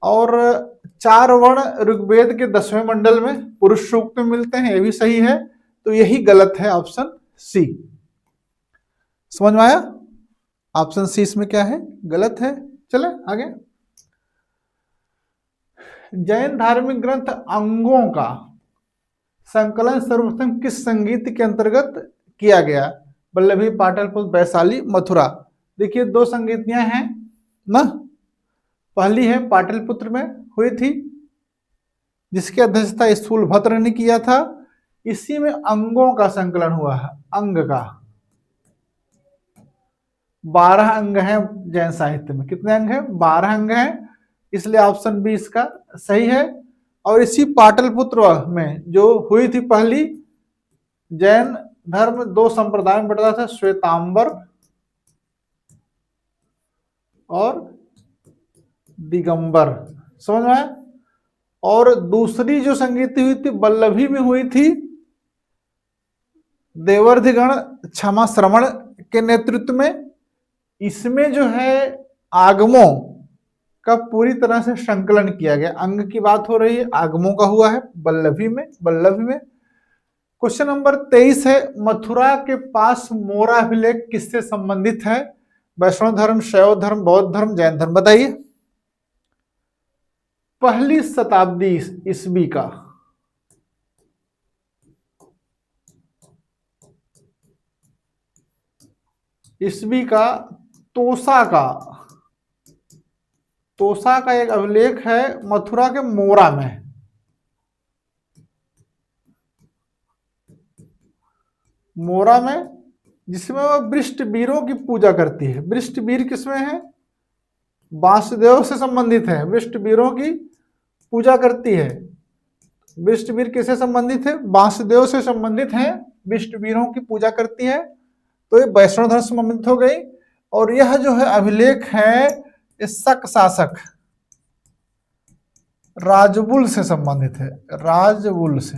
और 4 वर्ण ऋग्वेद के 10वें मंडल में पुरुष सूक्त में मिलते हैं, ये भी सही है। तो यही गलत है, ऑप्शन सी। समझ में आया? ऑप्शन सी इसमें क्या है? गलत है। चले आगे। जैन धार्मिक ग्रंथ अंगों का संकलन सर्वप्रथम किस संगीत के अंतर्गत किया गया? वल्लभी, पाटलिपुत्र, वैशाली, मथुरा। देखिए 2 संगीतियां हैं ना। पहली है पाटलिपुत्र में हुई थी, जिसकी अध्यक्षता स्थूलभद्र ने किया था। इसी में अंगों का संकलन हुआ है। अंग का 12 अंग हैं जैन साहित्य में। कितने अंग हैं? 12 अंग हैं, इसलिए ऑप्शन बी इसका सही है। और इसी पाटलिपुत्र में जो हुई थी पहली, जैन धर्म 2 संप्रदाय में बंटा था, श्वेतांबर और दिगंबर। समझ में आया? और दूसरी जो संगीति हुई थी वल्लभी में हुई थी, देवर्धिगण क्षमा श्रवण के नेतृत्व में। इसमें जो है आगमों का पूरी तरह से संकलन किया गया। अंग की बात हो रही है, आगमों का हुआ है वल्लभी में। क्वेश्चन नंबर 23 है, मथुरा के पास मोरा अभिलेख किससे संबंधित है? वैष्णव धर्म, शैव धर्म, बौद्ध धर्म, जैन धर्म। बताइए। पहली शताब्दी ईस्वी का। ईस्वी का तोसा का एक अभिलेख है मथुरा के मोरा में। मोरा में, जिसमें वह वृष्ट वीरों की पूजा करती है। वृष्ट वीर किसमें है? वासुदेव से संबंधित है। वृष्ट वीरों की पूजा करती है। वृष्ट वीर किससे संबंधित है? वासुदेव से संबंधित है, वृष्ट वीरों की पूजा करती है। तो ये वैष्णव धर्म से संबंधित हो गई। और यह जो है अभिलेख है, ये शक शासक राजबुल से संबंधित है। राजबुल से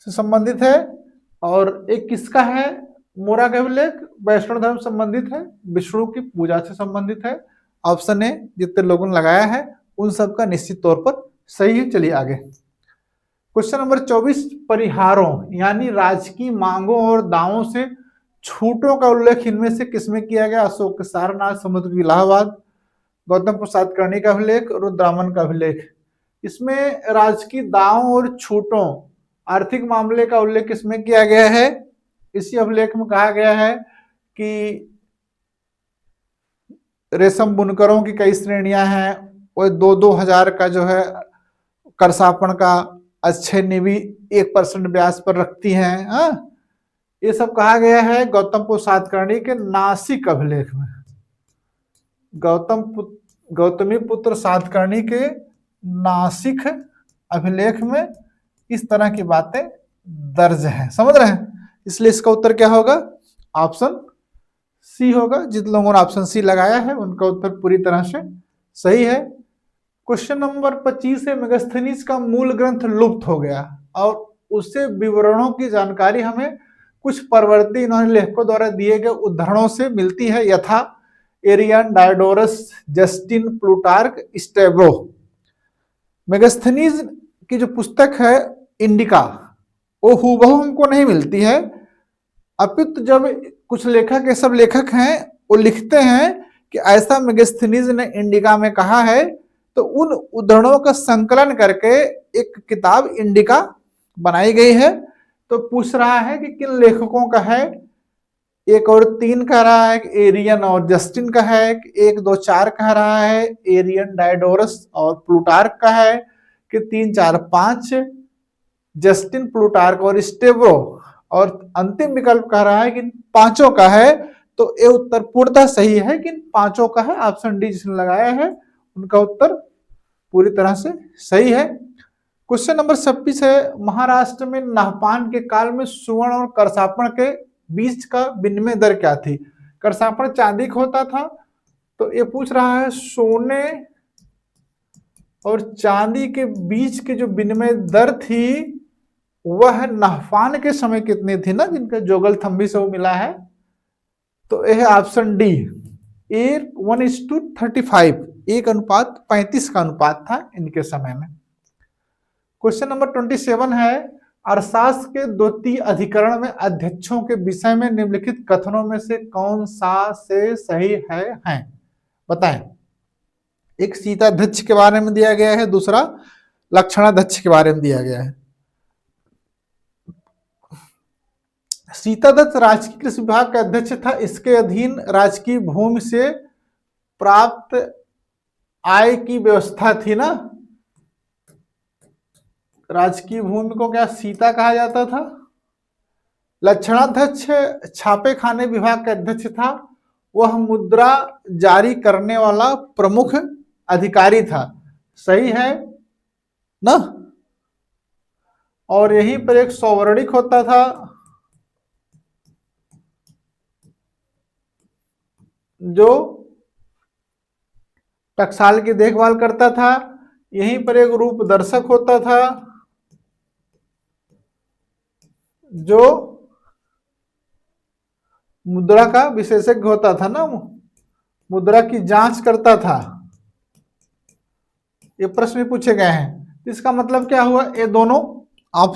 संबंधित है। और एक किसका है? मोरा का अभिलेख वैष्णव धर्म संबंधित है, विष्णु की पूजा से संबंधित है। ऑप्शन ए जितने लोगों ने लगाया है उन सब का निश्चित तौर पर सही है। चलिए आगे। क्वेश्चन नंबर 24, परिहारों यानी राजकीय मांगों और दावों से छूटों का उल्लेख इनमें से किसमें किया गया? अशोक के सारनाथ, समुद्र इलाहाबाद, गौतम प्रसाद कर्णी का अभिलेख, रुद्रामन का अभिलेख। इसमें राजकीय दावों और छूटों, आर्थिक मामले का उल्लेख किसमें किया गया है? इसी अभिलेख में कहा गया है कि रेशम बुनकरों की कई श्रेणियां हैं, वो 2-2 हजार का जो है करसापण का अच्छे निवी 1% ब्याज पर रखती हैं। ये सब कहा गया है गौतम प्रसाद कर्णी के नासिक अभिलेख में। गौतमी पुत्र सातकर्णी के नासिक अभिलेख में इस तरह की बातें दर्ज हैं, समझ रहे हैं? इसलिए इसका उत्तर क्या होगा? ऑप्शन सी होगा। जिन लोगों ने ऑप्शन सी लगाया है उनका उत्तर पूरी तरह से सही है। क्वेश्चन नंबर 25 है, मेगास्थनीज का मूल ग्रंथ लुप्त हो गया और उससे विवरणों की जानकारी हमें कुछ परवर्ती इन्होंने लेखकों द्वारा दिए गए उद्धरणों से मिलती है, यथा एरियन, डायोडोरस, जस्टिन, प्लूटार्क, स्टेब्रो। मेगास्थनीज की जो पुस्तक है इंडिका, वो हूबहू हमको नहीं मिलती है, अपितु जब कुछ लेखक, ये सब लेखक हैं, वो लिखते हैं कि ऐसा मेगास्थनीज ने इंडिका में कहा है, तो उन उद्धरणों का संकलन करके एक किताब इंडिका बनाई गई है। तो पूछ रहा है कि किन लेखकों का है? 1 और 3 कह रहा है कि एरियन और जस्टिन का है, 1, 2, 4 कह रहा है एरियन, डायोडोरस और प्लूटार्क का है, कि 3, 4, 5 जस्टिन, प्लूटार्क और स्टेब्रो, और अंतिम विकल्प कह रहा है कि पांचों का है। तो ये उत्तर पूर्णतः सही है कि पांचों का है। ऑप्शन डी जिसने लगाया है उनका उत्तर पूरी तरह से सही है। क्वेश्चन नंबर 26 है, महाराष्ट्र में नाहपान के काल में सुवर्ण और करसापण के बीच का विनिमय दर क्या थी? करसापण चांदी का होता था, तो ये पूछ रहा है सोने और चांदी के बीच की जो विनिमय दर थी वह नाहपान के समय कितनी थी ना, जिनका जोगल थंबी से वो मिला है। तो यह ऑप्शन डी, 1:35, 1:35 का अनुपात था इनके समय में। क्वेश्चन नंबर 27 है, अरसास के द्वितीय अधिकरण में अध्यक्षों के विषय में निम्नलिखित कथनों में से कौन सा से सही है? बताएं। एक सीताध्यक्ष के बारे में दिया गया है, दूसरा लक्षणाध्यक्ष के बारे में दिया गया है। सीतादत्त राजकीय कृषि विभाग का अध्यक्ष था, इसके अधीन राजकीय भूमि से प्राप्त आय की व्यवस्था थी ना। राजकीय भूमि को क्या सीता कहा जाता था। लक्षणाध्यक्ष छापे खाने विभाग का अध्यक्ष था, वह मुद्रा जारी करने वाला प्रमुख अधिकारी था, सही है ना। और यहीं पर एक सौवर्णिक होता था जो टकसाल की देखभाल करता था। यहीं पर एक रूप दर्शक होता था जो मुद्रा का विशेषज्ञ होता था ना, मुद्रा की जांच करता था। ये प्रश्न पूछे गए हैं। इसका मतलब क्या हुआ? ये दोनों आप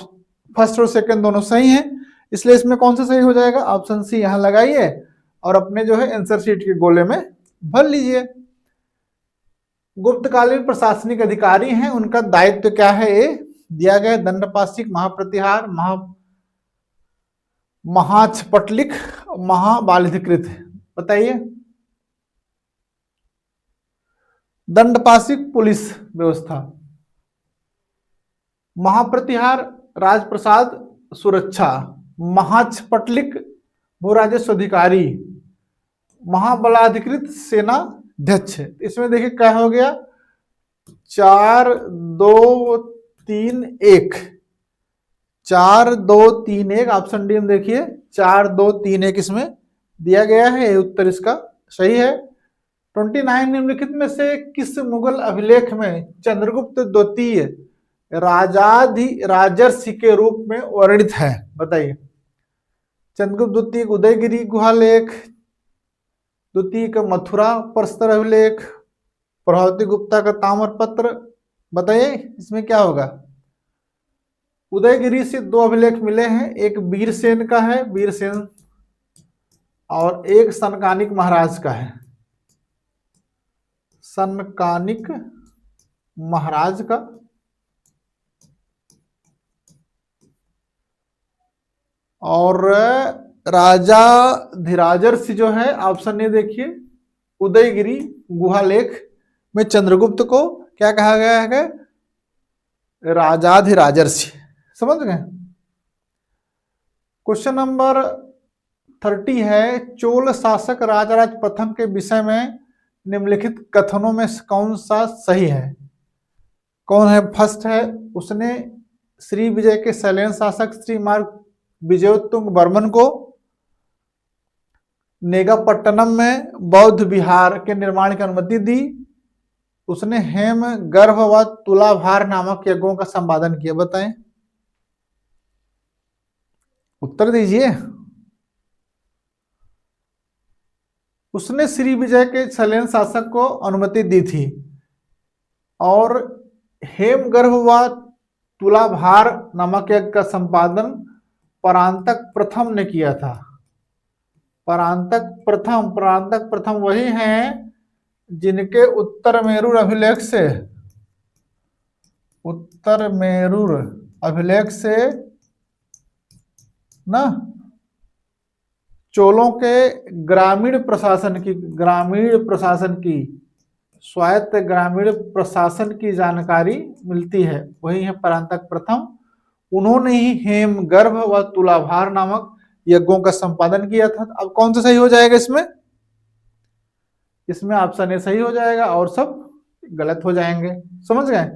फर्स्ट और सेकंड दोनों सही हैं, इसलिए इसमें कौन सा सही हो जाएगा? ऑप्शन सी यहां लगाइए और अपने जो है आंसर शीट के गोले में भर लीजिए। गुप्तकालीन प्रशासनिक अधिकारी हैं, उनका दायित्व क्या है? ये दिया गया, दंडपाशिक, महाप्रतिहार, महाक्षपटलिक, महाबालिधिकृत। बताइए। दंडपाशिक पुलिस व्यवस्था, महाप्रतिहार राजप्रसाद सुरक्षा, महाक्षपटलिक भू राजस्व अधिकारी, महाबलाधिकृत सेना अध्यक्ष। इसमें देखिए क्या हो गया, 4, 2, 3, 1, 4, 2, 3, 1। ऑप्शन डी में देखिए 4, 2, 3, 1 इसमें दिया गया है, उत्तर इसका सही है। 29 निम्नलिखित में से किस मुगल अभिलेख में चंद्रगुप्त द्वितीय राजर्षि के रूप में वर्णित है? बताइए। चंद्रगुप्त द्वितीय उदयगिरी गुहा लेख, द्वितीय का मथुरा प्रस्तर अभिलेख, प्रभावती गुप्ता का ताम्रपत्र। बताइए इसमें क्या होगा? उदयगिरी से दो अभिलेख मिले हैं, एक वीरसेन का है, वीरसेन, और एक सनकानिक महाराज का है, सनकानिक महाराज का। और राजा धीराजर से जो है ऑप्शन ए देखिए, उदयगिरी गुहालेख में चंद्रगुप्त को क्या कहा गया है, राजाधिराजर्षि। समझ गए। क्वेश्चन नंबर 30 है, चोल शासक राजराज प्रथम के विषय में निम्नलिखित कथनों में कौन सा सही है। कौन है? फर्स्ट है, उसने श्री विजय के शैलेंद्र शासक श्री मार्ग विजयोत्तुंग वर्मन को नेगापट्टनम में बौद्ध विहार के निर्माण की अनुमति दी। उसने हेम गर्भ व तुलाभार नामक यज्ञों का संपादन किया। बताएं, उत्तर दीजिए। उसने श्री विजय के शैलेंद्र शासक को अनुमति दी थी और हेम गर्भ व तुलाभार नामक यज्ञ का संपादन परांतक प्रथम ने किया था। परांतक प्रथम वही हैं जिनके उत्तर मेरुर अभिलेख से ना चोलों के ग्रामीण प्रशासन की स्वायत्त ग्रामीण प्रशासन की जानकारी मिलती है, वही है परांतक प्रथम। उन्होंने ही हेम गर्भ व तुलाभार नामक यज्ञों का संपादन किया था। अब कौन सा सही हो जाएगा इसमें? इसमें ऑप्शन ए सही हो जाएगा और सब गलत हो जाएंगे। समझ गए।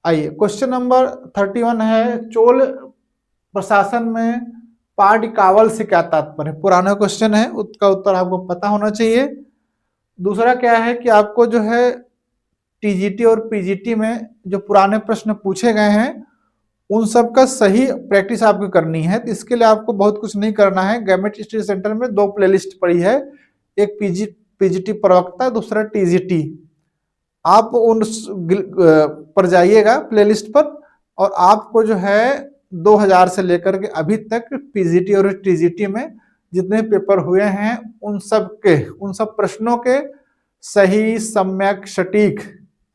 आइए क्वेश्चन नंबर 31 है, चोल प्रशासन में पाडिकावल से क्या तात्पर्य? पुराना क्वेश्चन है, उसका उत्तर आपको पता होना चाहिए। दूसरा क्या है कि आपको जो है टीजीटी और पीजीटी में जो पुराने प्रश्न पूछे गए हैं उन सब का सही प्रैक्टिस आपको करनी है। तो इसके लिए आपको बहुत कुछ नहीं करना है। गवर्नमेंट स्टडी सेंटर में 2 प्लेलिस्ट पड़ी है, एक पीजीटी प्रवक्ता, दूसरा टीजीटी। आप उन पर जाइएगा प्लेलिस्ट पर और आपको जो है 2000 से लेकर के अभी तक पीजीटी और टीजीटी में जितने पेपर हुए हैं उन सब प्रश्नों के सही, सम्यक, सटीक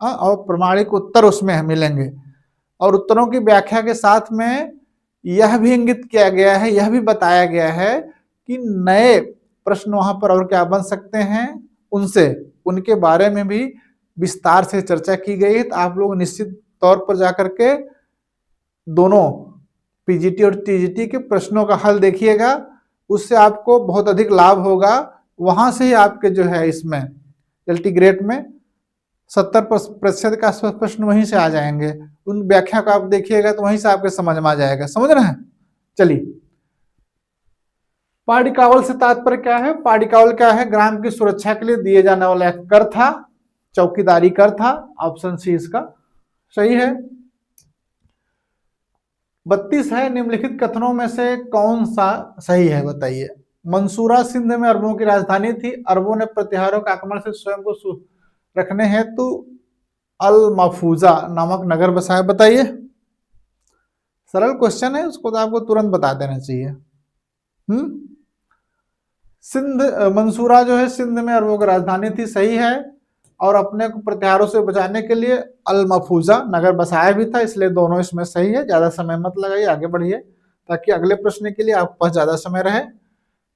और प्रमाणिक उत्तर उसमें मिलेंगे। और उत्तरों की व्याख्या के साथ में यह भी इंगित किया गया है, यह भी बताया गया है कि नए प्रश्न वहां पर और क्या बन सकते हैं, उनके बारे में भी विस्तार से चर्चा की गई है। तो आप लोग निश्चित तौर पर जाकर के दोनों पीजीटी और टीजीटी के प्रश्नों का हल देखिएगा, उससे आपको बहुत अधिक लाभ होगा। वहां से ही आपके जो है इसमें एलटी ग्रेड में 70% का प्रश्न वहीं से आ जाएंगे। उन व्याख्या को आप देखिएगा तो वहीं से आपके समझ में आ जाएगा। समझ रहे हैं? चलिए, पाडिकावल से तात्पर्य क्या है? पाडिकावल क्या है? ग्राम की सुरक्षा के लिए दिए जाने वाला एक कर था, चौकीदारी कर था। ऑप्शन सी इसका सही है। 32 है, निम्नलिखित कथनों में से कौन सा सही है? बताइए। मंसूरा सिंध में अरबों की राजधानी थी। अरबों ने प्रतिहारों के आक्रमण से स्वयं को रखने हेतु अल महफूजा नामक नगर बसाया। बताइए। सरल क्वेश्चन है, उसको तो आपको तुरंत बता देना चाहिए। सिंध, मंसूरा जो है सिंध में अरबों की राजधानी थी, सही है। और अपने को प्रतिहारों से बचाने के लिए अल महफूजा नगर बसाया भी था, इसलिए दोनों इसमें सही है। ज्यादा समय मत लगाइए, आगे बढ़िए ताकि अगले प्रश्न के लिए आपके पास ज्यादा समय रहे।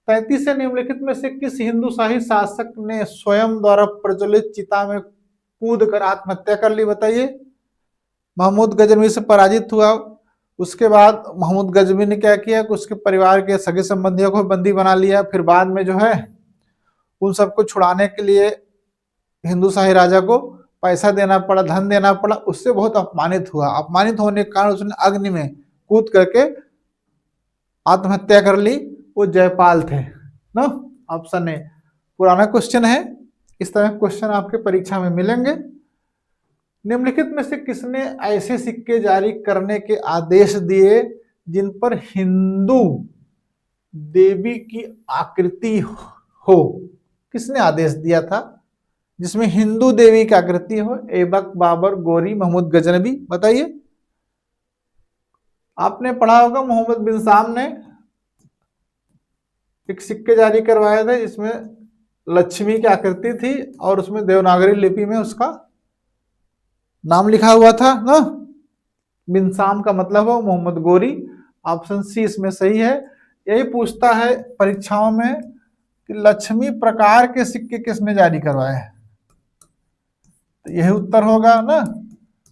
33 से निम्नलिखित में से किस हिंदुशाही शासक ने स्वयं द्वारा प्रज्वलित चिता में कूद कर आत्महत्या कर ली? बताइए। महमूद गजनवी से पराजित हुआ, उसके बाद महमूद गजनवी ने क्या किया कि उसके परिवार के सगे संबंधियों को बंदी बना लिया। फिर बाद में जो है उन सबको छुड़ाने के लिए हिंदुशाही राजा को पैसा देना पड़ा, धन देना पड़ा। उससे बहुत अपमानित हुआ। अपमानित होने के कारण उसने अग्नि में कूद करके आत्महत्या कर ली। वो जयपाल थे ना। Option A. पुराना क्वेश्चन है, इस तरह क्वेश्चन आपके परीक्षा में मिलेंगे। निम्नलिखित में से किसने ऐसे सिक्के जारी करने के आदेश दिए जिन पर हिंदू देवी की आकृति हो? किसने आदेश दिया था जिसमें हिंदू देवी की आकृति हो? ऐबक, बाबर, गोरी, महमूद गजनवी। बताइए। आपने पढ़ा होगा मोहम्मद बिन साम ने एक सिक्के जारी करवाए थे जिसमें लक्ष्मी की आकृति थी और उसमें देवनागरी लिपि में उसका नाम लिखा हुआ था ना। बिन साम का मतलब हो मोहम्मद गोरी। ऑप्शन सी इसमें सही है। यही पूछता है परीक्षाओं में कि लक्ष्मी प्रकार के सिक्के किसने जारी करवाए हैं, तो यही उत्तर होगा ना।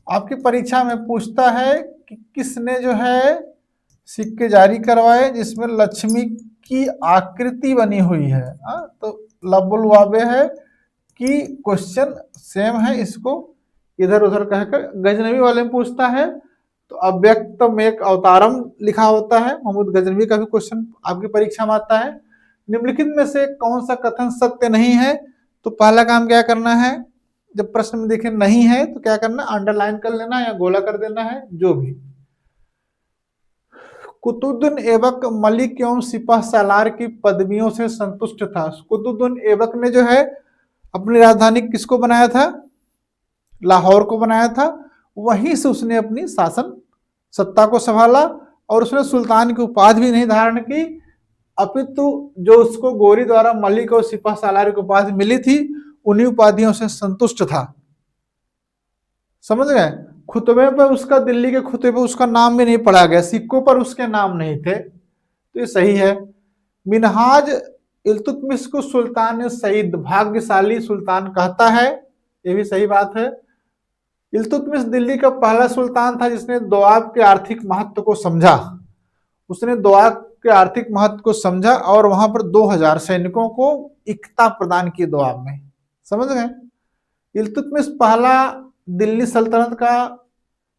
आपकी परीक्षा में पूछता है कि किसने जो है सिक्के जारी करवाए जिसमें लक्ष्मी की आकृति बनी हुई है। तो लब्बुल वाबे है कि क्वेश्चन सेम है, इसको इधर उधर कहकर गजनवी वाले में पूछता है तो अव्यक्त में एक अवतारम लिखा होता है। मोहम्मद गजनवी का भी क्वेश्चन आपकी परीक्षा में आता है। निम्नलिखित में से कौन सा कथन सत्य नहीं है, तो पहला काम क्या करना है, जब प्रश्न में देखे नहीं है तो क्या करना, अंडरलाइन कर लेना या गोला कर देना है, जो भी। कुतुद्दीन ऐबक मलिक एवं सिपह सालार की पदवियों से संतुष्ट था। कुतुद्दीन ऐबक ने जो है अपनी राजधानी किसको बनाया था, लाहौर को बनाया था। वहीं से उसने अपनी शासन सत्ता को संभाला और उसने सुल्तान की उपाधि भी नहीं धारण की, अपितु जो उसको गोरी द्वारा मलिक और सिपह सालार की उपाधि मिली थी उन्हीं उपाधियों से संतुष्ट था। समझ गए। खुतबे पर उसका, दिल्ली के खुतबे पर उसका नाम भी नहीं पढ़ा गया, सिक्कों पर उसके नाम नहीं थे, तो ये सही है। मिनहाज इल्तुतमिश को सुल्तान सईद भाग्यशाली सुल्तान कहता है, ये भी सही बात है। इल्तुतमिश दिल्ली का पहला सुल्तान था जिसने दोआब के आर्थिक महत्व को समझा। उसने दोआब के आर्थिक महत्व को समझा और वहां पर 2000 सैनिकों को एकता प्रदान की दोआब में। समझ गए। इल्तुतमिश पहला दिल्ली सल्तनत का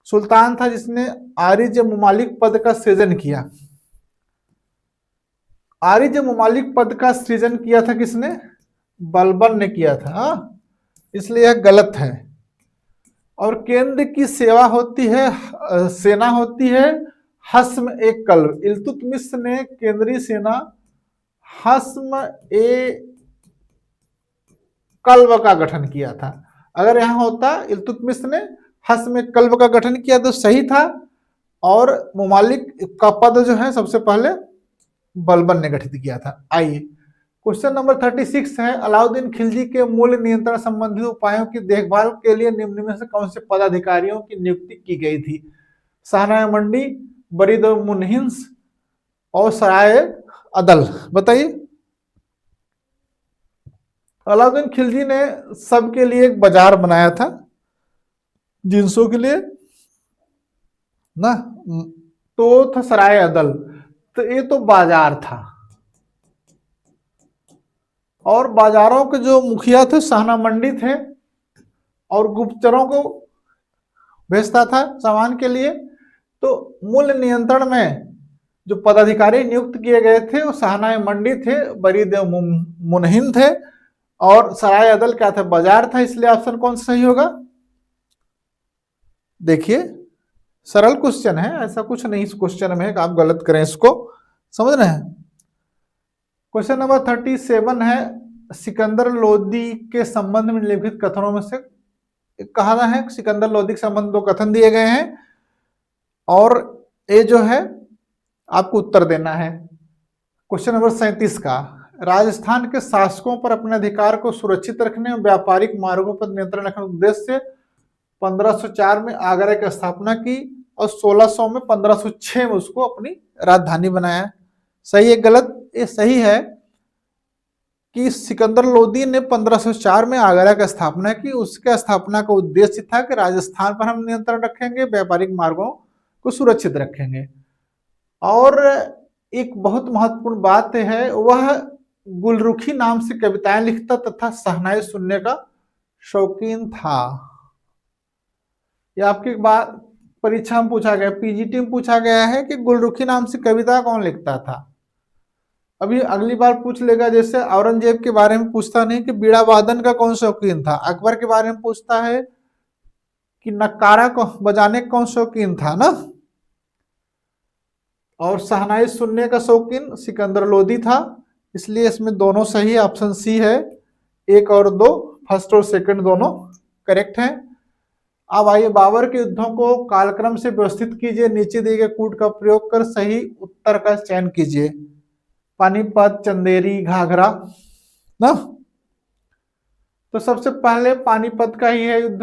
सुल्तान था जिसने आरिज मुमालिक पद का सृजन किया। आरिज मुमालिक पद का सृजन किया था किसने, बलबन ने किया था, इसलिए यह गलत है। और केंद्र की सेवा होती है, सेना होती है हस्म ए कल्ब। इल्तुतमिश ने केंद्रीय सेना हस्म ए कल्ब का गठन किया था। अगर यहां होता इल्तुतमिश ने हस्म ए कल्ब का गठन किया तो सही था, और मुमालिक का पद जो है सबसे पहले बलबन ने गठित किया था। आइए क्वेश्चन नंबर 36 है, अलाउद्दीन खिलजी के मूल्य नियंत्रण संबंधी उपायों की देखभाल के लिए निम्न में से कौन से पदाधिकारियों की नियुक्ति की गई थी। शाहनाय मंडी, बरीद मुनहिंस और सराय अदल। बताइए। अलाउद्दीन खिलजी ने सबके लिए एक बाजार बनाया था, जिन्सों के लिए ना, तो था सराय अदल, तो ये तो बाजार था। और बाजारों के जो मुखिया थे शाहना मंडी थे, और गुप्तचरों को भेजता था सामान के लिए। तो मूल्य नियंत्रण में जो पदाधिकारी नियुक्त किए गए थे वो शाहना मंडी थे, बरीद मुनहिन थे, और सराय अदल क्या था, बाजार था। इसलिए ऑप्शन कौन सा सही होगा। देखिए सरल क्वेश्चन है, ऐसा कुछ नहीं इस क्वेश्चन में कि आप गलत करें, इसको समझ रहे हैं। क्वेश्चन नंबर 37 है, सिकंदर लोदी के संबंध में निम्नलिखित कथनों में से कहा है। सिकंदर लोदी के संबंध 2 कथन दिए गए हैं और ये जो है आपको उत्तर देना है। क्वेश्चन नंबर 37 का, राजस्थान के शासकों पर अपने अधिकार को सुरक्षित रखने और व्यापारिक मार्गों पर नियंत्रण रखने के उद्देश्य से 1504 में आगरा की स्थापना की और 1600 में 1506 में उसको अपनी राजधानी बनाया। सही है गलत। ये सही है कि सिकंदर लोदी ने 1504 में आगरा की स्थापना की। उसके स्थापना का उद्देश्य था कि राजस्थान पर हम नियंत्रण रखेंगे, व्यापारिक मार्गों को सुरक्षित रखेंगे। और एक बहुत महत्वपूर्ण बात है, वह गुलरुखी नाम से कविताएं लिखता तथा शहनाई सुनने का शौकीन था। यह आपकी बात परीक्षा में पूछा गया, पीजीटी में पूछा गया है कि गुलरुखी नाम से कविता कौन लिखता था। अभी अगली बार पूछ लेगा, जैसे औरंगजेब के बारे में पूछता नहीं कि बीड़ा वादन का कौन शौकीन था। अकबर के बारे में पूछता है कि नक्कारा को बजाने कौन शौकीन था ना। और शहनाई सुनने का शौकीन सिकंदर लोदी था। इसलिए इसमें दोनों सही, ऑप्शन सी है। 1 और 2 फर्स्ट और सेकंड दोनों करेक्ट हैं। अब आइए बाबर के युद्धों को कालक्रम से व्यवस्थित कीजिए, नीचे दिए गए कूट का प्रयोग कर सही उत्तर का चयन कीजिए। पानीपत, चंदेरी, घाघरा ना। तो सबसे पहले पानीपत का ही है युद्ध।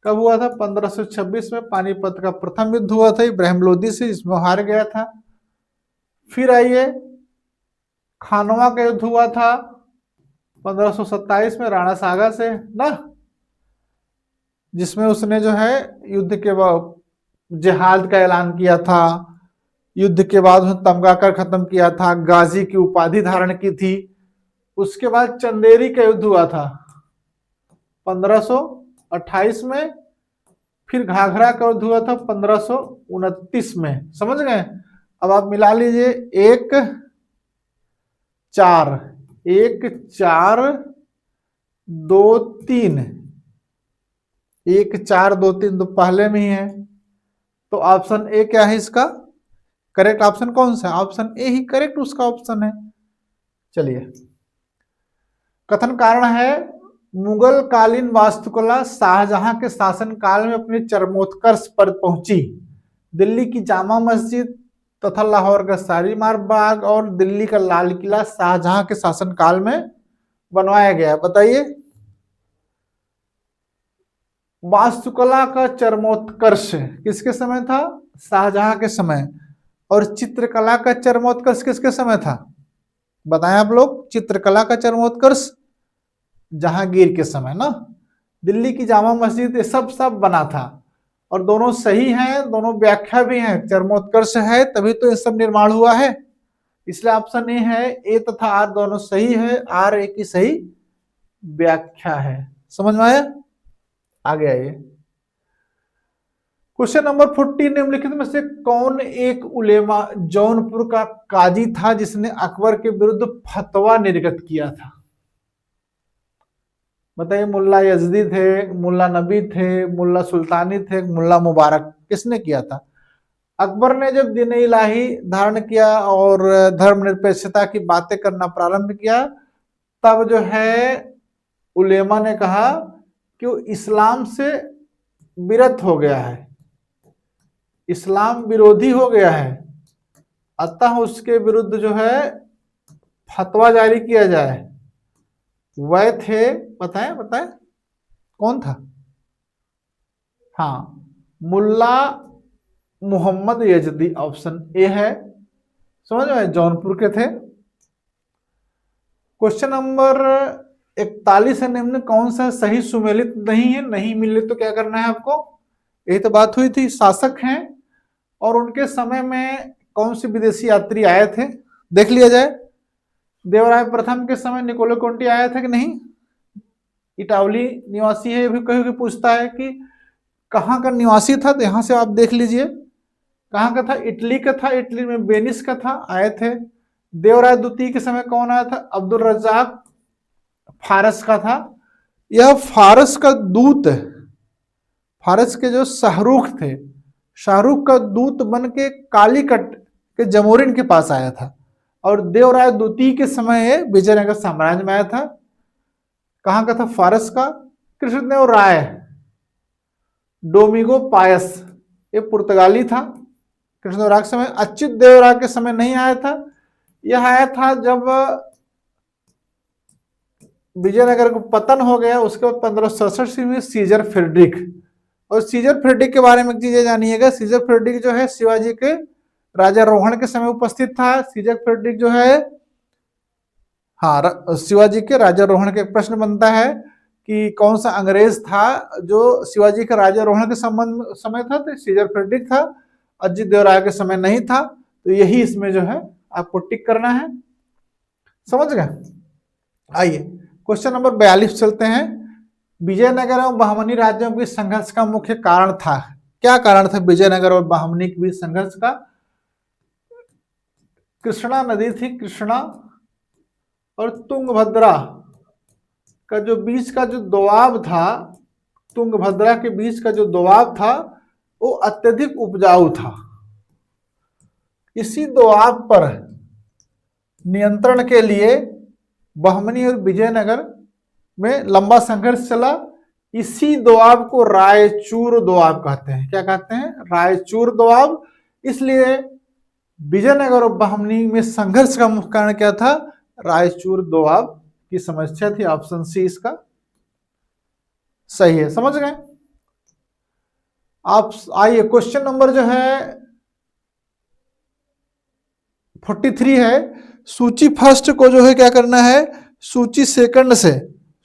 कब हुआ था? 1526 में पानीपत का प्रथम युद्ध हुआ था इब्राहिम लोदी से, जिसमें हार गया था। फिर आइए खानवा का युद्ध हुआ था 1527 में राणा सागा से ना, जिसमें उसने जो है युद्ध के बाद जिहाद का ऐलान किया था। युद्ध के बाद उसने तमगा कर खत्म किया था, गाजी की उपाधि धारण की थी। उसके बाद चंदेरी का युद्ध हुआ था 1528 में। फिर घाघरा का युद्ध हुआ था 1529 में। समझ गए? अब आप मिला लीजिए 1 4 1 4 2 3, 1 4 2 3 तो पहले में ही है। तो ऑप्शन ए क्या है इसका? करेक्ट ऑप्शन कौन सा है? ऑप्शन ए ही करेक्ट उसका ऑप्शन है। चलिए, कथन कारण है मुगल कालीन वास्तुकला शाहजहां के शासन काल में अपने चरमोत्कर्ष पर पहुंची। दिल्ली की जामा मस्जिद तथा लाहौर का शालीमार बाग और दिल्ली का लाल किला शाहजहां के शासन काल में बनवाया गया। बताइए, वास्तुकला का चरमोत्कर्ष किसके समय था? शाहजहां के समय। और चित्रकला का चरमोत्कर्ष किसके समय था? बताएं आप लोग। चित्रकला का चरमोत्कर्ष जहांगीर के समय ना। दिल्ली की जामा मस्जिद ये सब बना था, और दोनों सही हैं, दोनों व्याख्या भी हैं। चरमोत्कर्ष है तभी तो ये सब निर्माण हुआ है, इसलिए ऑप्शन ए है। ए तथा आर दोनों सही है, आर ए की सही व्याख्या है। समझ में आया? आगे आइए, क्वेश्चन नंबर 40, निम्नलिखित में से कौन एक उलेमा जौनपुर का काजी था जिसने अकबर के विरुद्ध फतवा निर्गत किया था? बताइए, मुल्ला यजदी थे, मुल्ला नबी थे, मुल्ला सुल्तानी थे, मुल्ला मुबारक, किसने किया था? अकबर ने जब दीन इलाही धारण किया और धर्मनिरपेक्षता की बातें करना प्रारंभ किया, तब जो है उलेमा ने कहा कि वो इस्लाम से विरत हो गया है, इस्लाम विरोधी हो गया है, अतः उसके विरुद्ध जो है फतवा जारी किया जाए। वह थे, बताएं बताएं कौन था? हाँ, मुल्ला मोहम्मद यजदी, ऑप्शन ए है। समझ में? जौनपुर के थे। क्वेश्चन नंबर 41 है, निम्न कौन सा सही सुमेलित नहीं है? नहीं मिले तो क्या करना है आपको? यही तो बात हुई थी। शासक हैं और उनके समय में कौन से विदेशी यात्री आए थे, देख लिया जाए। देवराय प्रथम के समय निकोलो कोंटी आया था कि नहीं? इटावली निवासी है। भी कहीं पूछता है कि कहाँ का निवासी था, तो यहां से आप देख लीजिए कहाँ का था। इटली का था, इटली में वेनिस का था, आए थे। देवराय द्वितीय के समय कौन आया था? अब्दुल रज्जाक फारस का था। यह फारस का दूत, फारस के जो शाहरुख थे, शाहरुख का दूत बन के कालीकट के जमोरिन के पास आया था। और देवराय द्वितीय के समय विजयनगर साम्राज्य में आया था। कहाँ का था? फारस का। कृष्णदेव राय डोमिगो पायस, ये पुर्तगाली था कृष्णदेव राय के समय। अच्युत देव राय के समय नहीं आया था। यह आया था जब विजयनगर को पतन हो गया, उसके बाद 1567 में सीजर फ्रेडरिक। और सीजर फ्रेडरिक के बारे में चीजें जानिएगा। सीजर फ्रेडरिक जो है शिवाजी के राजारोहण के समय उपस्थित था। सीजर फ्रेडरिक जो है, हाँ, शिवाजी के राजारोहण के प्रश्न बनता है कि कौन सा अंग्रेज था जो शिवाजी के राजारोहण के संबंध समय था, तो सीजर फ्रेडरिक था। अजित देव राय के समय नहीं था, तो यही इसमें जो है आपको टिक करना है। समझ गए? आइए क्वेश्चन नंबर 42 चलते हैं। विजयनगर और बहमनी राज्यों के संघर्ष का मुख्य कारण था? क्या कारण था विजयनगर और बहमनी के बीच संघर्ष का? कृष्णा नदी थी, कृष्णा और तुंगभद्रा का जो बीच का जो दोआब था, तुंगभद्रा के बीच का जो दोआब था वो अत्यधिक उपजाऊ था। इसी दोआब पर नियंत्रण के लिए बहमनी और विजयनगर में लंबा संघर्ष चला। इसी दोआब को रायचूर दोआब कहते हैं। क्या कहते हैं? रायचूर दोआब। इसलिए विजयनगर और बहमनी में संघर्ष का मुख्य कारण क्या था? रायचूर दोआब की समस्या थी। ऑप्शन सी इसका सही है। समझ गए? आप आइए, क्वेश्चन नंबर जो है 43 है। सूची फर्स्ट को जो है क्या करना है? सूची सेकंड से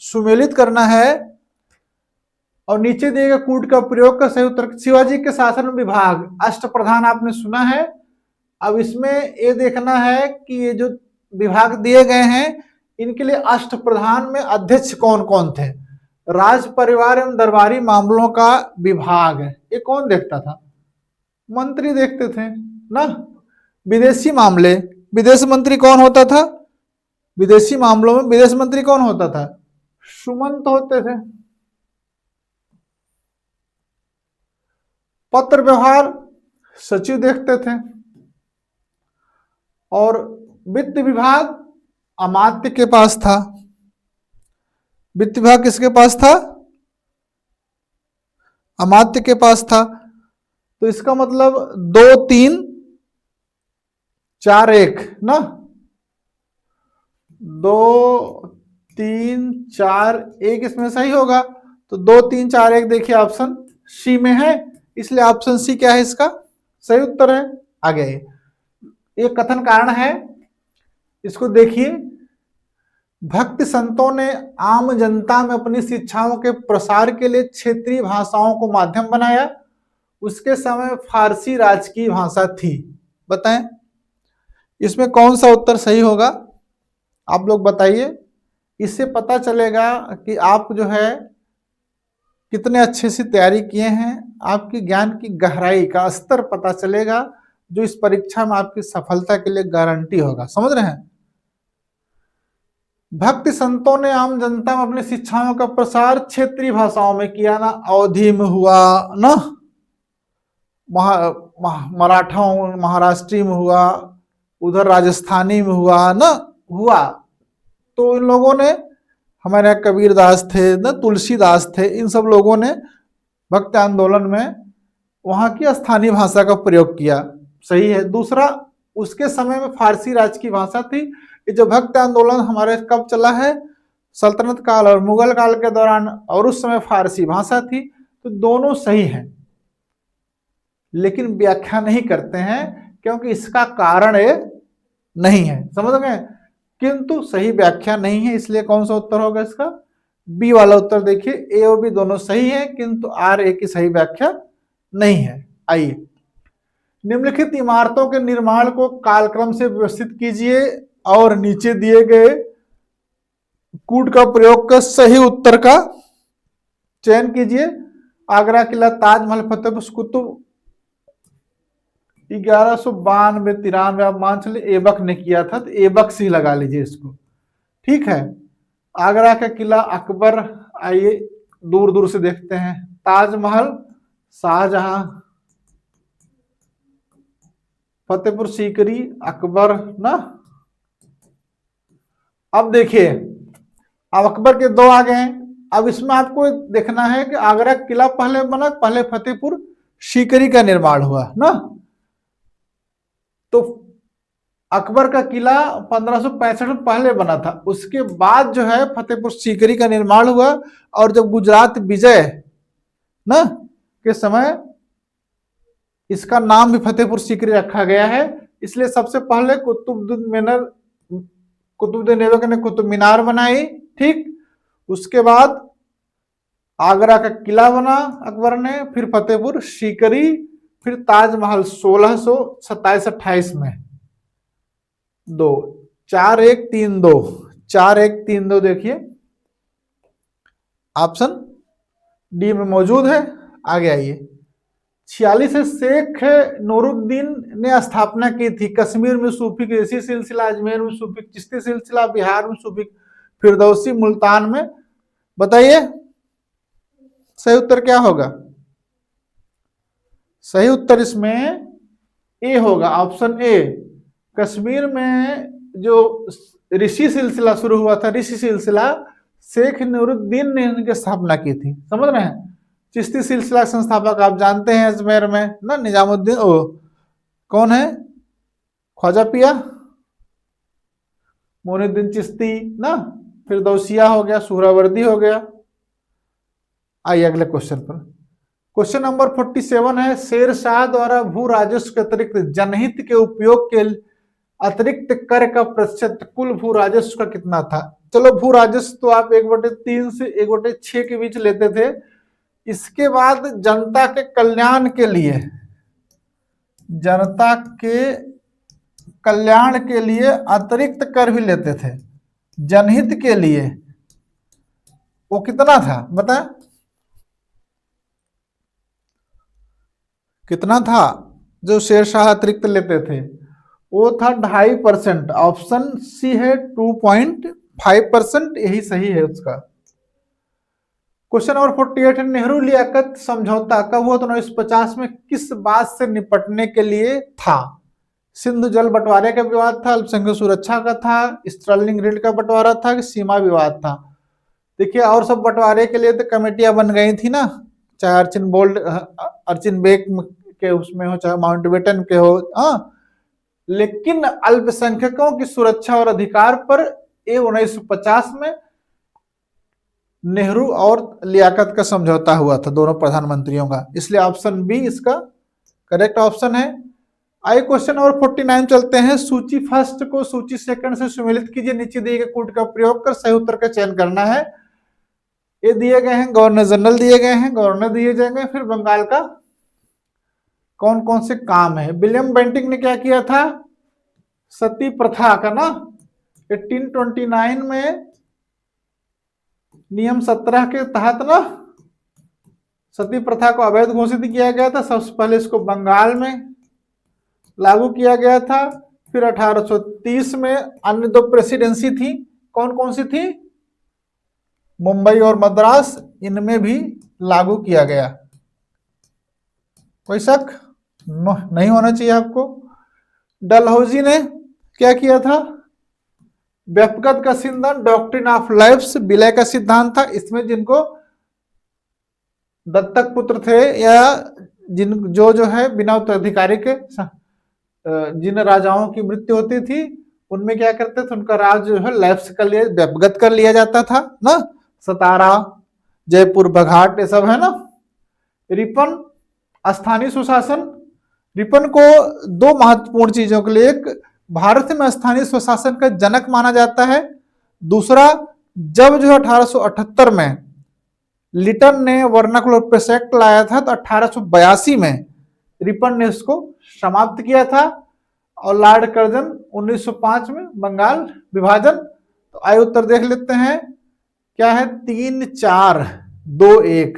सुमेलित करना है और नीचे दिए गए कूट का प्रयोग का सही उत्तर। शिवाजी के शासन विभाग अष्टप्रधान आपने सुना है। अब इसमें ये देखना है कि ये जो विभाग दिए गए हैं इनके लिए अष्टप्रधान में अध्यक्ष कौन कौन थे। राज परिवार एवं दरबारी मामलों का विभाग ये कौन देखता था? मंत्री देखते थे ना। विदेशी मामले, विदेश मंत्री कौन होता था? विदेशी मामलों में विदेश मंत्री कौन होता था? सुमंत होते थे। पत्र व्यवहार सचिव देखते थे। और वित्त विभाग अमात्य के पास था। वित्त विभाग किसके पास था? अमात्य के पास था। तो इसका मतलब 2 3 4 1 ना। 2 3 4 1 इसमें सही होगा। तो 2 3 4 1 देखिए ऑप्शन सी में है। इसलिए ऑप्शन सी क्या है? इसका सही उत्तर है। आगे एक कथन कारण है, इसको देखिए। भक्त संतों ने आम जनता में अपनी शिक्षाओं के प्रसार के लिए क्षेत्रीय भाषाओं को माध्यम बनाया। उसके समय फारसी राजकीय भाषा थी। बताएं इसमें कौन सा उत्तर सही होगा? आप लोग बताइए। इससे पता चलेगा कि आप जो है कितने अच्छे से तैयारी किए हैं। आपकी ज्ञान की गहराई का स्तर पता चलेगा, जो इस परीक्षा में आपकी सफलता के लिए गारंटी होगा। समझ रहे हैं? भक्ति संतों ने आम जनता में अपनी शिक्षाओं का प्रसार क्षेत्रीय भाषाओं में किया ना। अवधी में हुआ ना, मराठा महाराष्ट्री में हुआ, उधर राजस्थानी में हुआ ना हुआ। तो इन लोगों ने, हमारे यहाँ कबीरदास थे ना, तुलसीदास थे, इन सब लोगों ने भक्ति आंदोलन में वहां की स्थानीय भाषा का प्रयोग किया। सही है। दूसरा, उसके समय में फारसी राज की भाषा थी। ये जो भक्ति आंदोलन हमारे कब चला है? सल्तनत काल और मुगल काल के दौरान, और उस समय फारसी भाषा थी। तो दोनों सही हैं, लेकिन व्याख्या नहीं करते हैं क्योंकि इसका कारण ये नहीं है। समझ गए? किंतु सही व्याख्या नहीं है, इसलिए कौन सा उत्तर होगा इसका? बी वाला उत्तर। देखिए ए और बी दोनों सही है, किंतु आर ए की सही व्याख्या नहीं है। आइए, निम्नलिखित इमारतों के निर्माण को कालक्रम से व्यवस्थित कीजिए और नीचे दिए गए कूट का प्रयोग कर सही उत्तर का चयन कीजिए। आगरा किला, ताजमहल, फतेहपुर कुतुब 1192-93 आप मान चले ऐबक ने किया था, तो ऐबक से ही लगा लीजिए इसको। ठीक है। आगरा का किला अकबर, आइए दूर दूर से देखते हैं। ताजमहल शाहजहां, फतेहपुर सीकरी अकबर ना। अब देखिए, अब अकबर के 2 आ गए। अब इसमें आपको देखना है कि आगरा किला पहले बना, पहले फतेहपुर सीकरी का निर्माण हुआ ना। तो अकबर का किला 1565 में पहले बना था, उसके बाद जो है फतेहपुर सीकरी का निर्माण हुआ। और जब गुजरात विजय ना के समय इसका नाम भी फतेहपुर सीकरी रखा गया है। इसलिए सबसे पहले कुतुबुद्दीन ऐबक ने कुतुब मीनार बनाई। ठीक, उसके बाद आगरा का किला बना अकबर ने, फिर फतेहपुर सीकरी, फिर ताजमहल 1627-28 में। 2 4 1 3 2 4 1 3 2 देखिए ऑप्शन डी में मौजूद है। आगे आइए, 46 से शेख नूरुद्दीन ने स्थापना की थी। कश्मीर में सूफी कृषि सिलसिला, अजमेर में सूफी चिश्ती सिलसिला, बिहार में सूफी फिरदौसी, मुल्तान में। बताइए सही उत्तर क्या होगा? सही उत्तर इसमें ए होगा, ऑप्शन ए। कश्मीर में जो ऋषि सिलसिला शुरू हुआ था, ऋषि सिलसिला शेख नूरुद्दीन ने इनकी स्थापना की थी, समझ रहे हैं। चिश्ती सिलसिला संस्थापक आप जानते हैं अजमेर में ना, निजामुद्दीन ओ कौन है, ख्वाजा पिया मोइनुद्दीन चिश्ती ना, फिरदौसिया हो गया, सुहरावर्दी हो गया। आइए अगले क्वेश्चन पर। क्वेश्चन नंबर 47 है, शेर शाह द्वारा भू राजस्व के अतिरिक्त जनहित के उपयोग के अतिरिक्त कर का प्रतिशत कुल भू राजस्व का कितना था। चलो भू राजस्व तो आप 1/3 से 1/6 के बीच लेते थे। इसके बाद जनता के कल्याण के लिए, जनता के कल्याण के लिए अतिरिक्त कर भी लेते थे, जनहित के लिए। वो कितना था बता, कितना था जो शेरशाह अतिरिक्त लेते थे। वो था 2.5%। ऑप्शन सी है 2.5%, यही सही है उसका। क्वेश्चन नंबर 48 है, नेहरू लियाकत समझौता कब हुआ था 1950 में, किस बात से निपटने के लिए था। सिंधु जल बंटवारे का विवाद था, अल्पसंख्यक सुरक्षा का था, स्टर्लिंग ऋण का बंटवारा था कि सीमा विवाद था। देखिए और सब बंटवारे के लिए तो कमेटियां बन गई थी ना, चाहे अर्चिन बेग के उसमें हो, चाहे माउंटबेटन के हो, लेकिन अल्पसंख्यकों की सुरक्षा और अधिकार पर 1950 में नेहरू और लियाकत का समझौता हुआ था दोनों प्रधानमंत्रियों का, इसलिए ऑप्शन बी इसका करेक्ट ऑप्शन है। आइए क्वेश्चन नंबर 49 चलते हैं। सूची फर्स्ट को सूची सेकंड से सुमेलित कीजिए, नीचे दिए गए कूट का प्रयोग कर सही उत्तर का चयन करना है। ये दिए गए हैं, गवर्नर जनरल दिए गए हैं, गवर्नर दिए जाएंगे, फिर बंगाल का कौन कौन से काम है। विलियम बेंटिंक ने क्या किया था, सती प्रथा का ना 1829 में नियम 17 के तहत ना सती प्रथा को अवैध घोषित किया गया था। सबसे पहले इसको बंगाल में लागू किया गया था, फिर 1830 में अन्य 2 प्रेसिडेंसी थी, कौन कौन सी थी, मुंबई और मद्रास, इनमें भी लागू किया गया। कोई शक नहीं होना चाहिए आपको। डलहौजी ने क्या किया था, व्यक्तिगत का सिद्धांत, डॉक्ट्रिन ऑफ लाइफ्स, विलय का सिद्धांत था। इसमें जिनको दत्तक पुत्र थे या जो है बिना उत्तराधिकारी के जिन राजाओं की मृत्यु होती थी, उनमें क्या करते थे, उनका राज जो है लैप्स कर लिया, व्यक्तिगत कर लिया जाता था ना। सतारा, जयपुर, बघाट, ये सब है ना। रिपन, स्थानीय सुशासन। रिपन को 2 महत्वपूर्ण चीजों के लिए, एक भारत में स्थानीय स्वशासन का जनक माना जाता है, दूसरा जब जो 1878 में लिटन ने वर्नाकुलर प्रेस एक्ट लाया था तो 1882 में रिपन ने इसको समाप्त किया था, और लॉर्ड कर्जन 1905 में बंगाल विभाजन। तो आइए उत्तर देख लेते हैं, क्या है 3-4-2-1,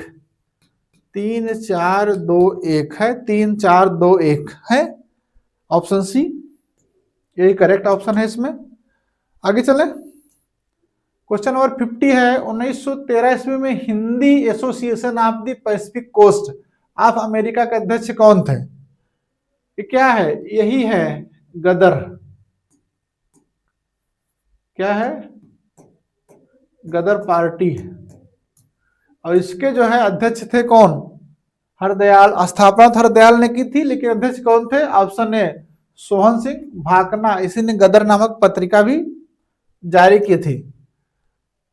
3-4-2-1 है, 3-4-2-1 है, ऑप्शन सी यही करेक्ट ऑप्शन है इसमें। आगे चले, क्वेश्चन नंबर 50 है, 1913 ईस्वी में Hindi association of the Pacific coast of America के अध्यक्ष कौन थे। ये क्या है, यही है गदर, क्या है, गदर पार्टी। और इसके जो है अध्यक्ष थे कौन, हरदयाल। स्थापना हरदयाल ने की थी, लेकिन अध्यक्ष कौन थे, ऑप्शन ए सोहन सिंह भाकना, इसी ने गदर नामक पत्रिका भी जारी की थी।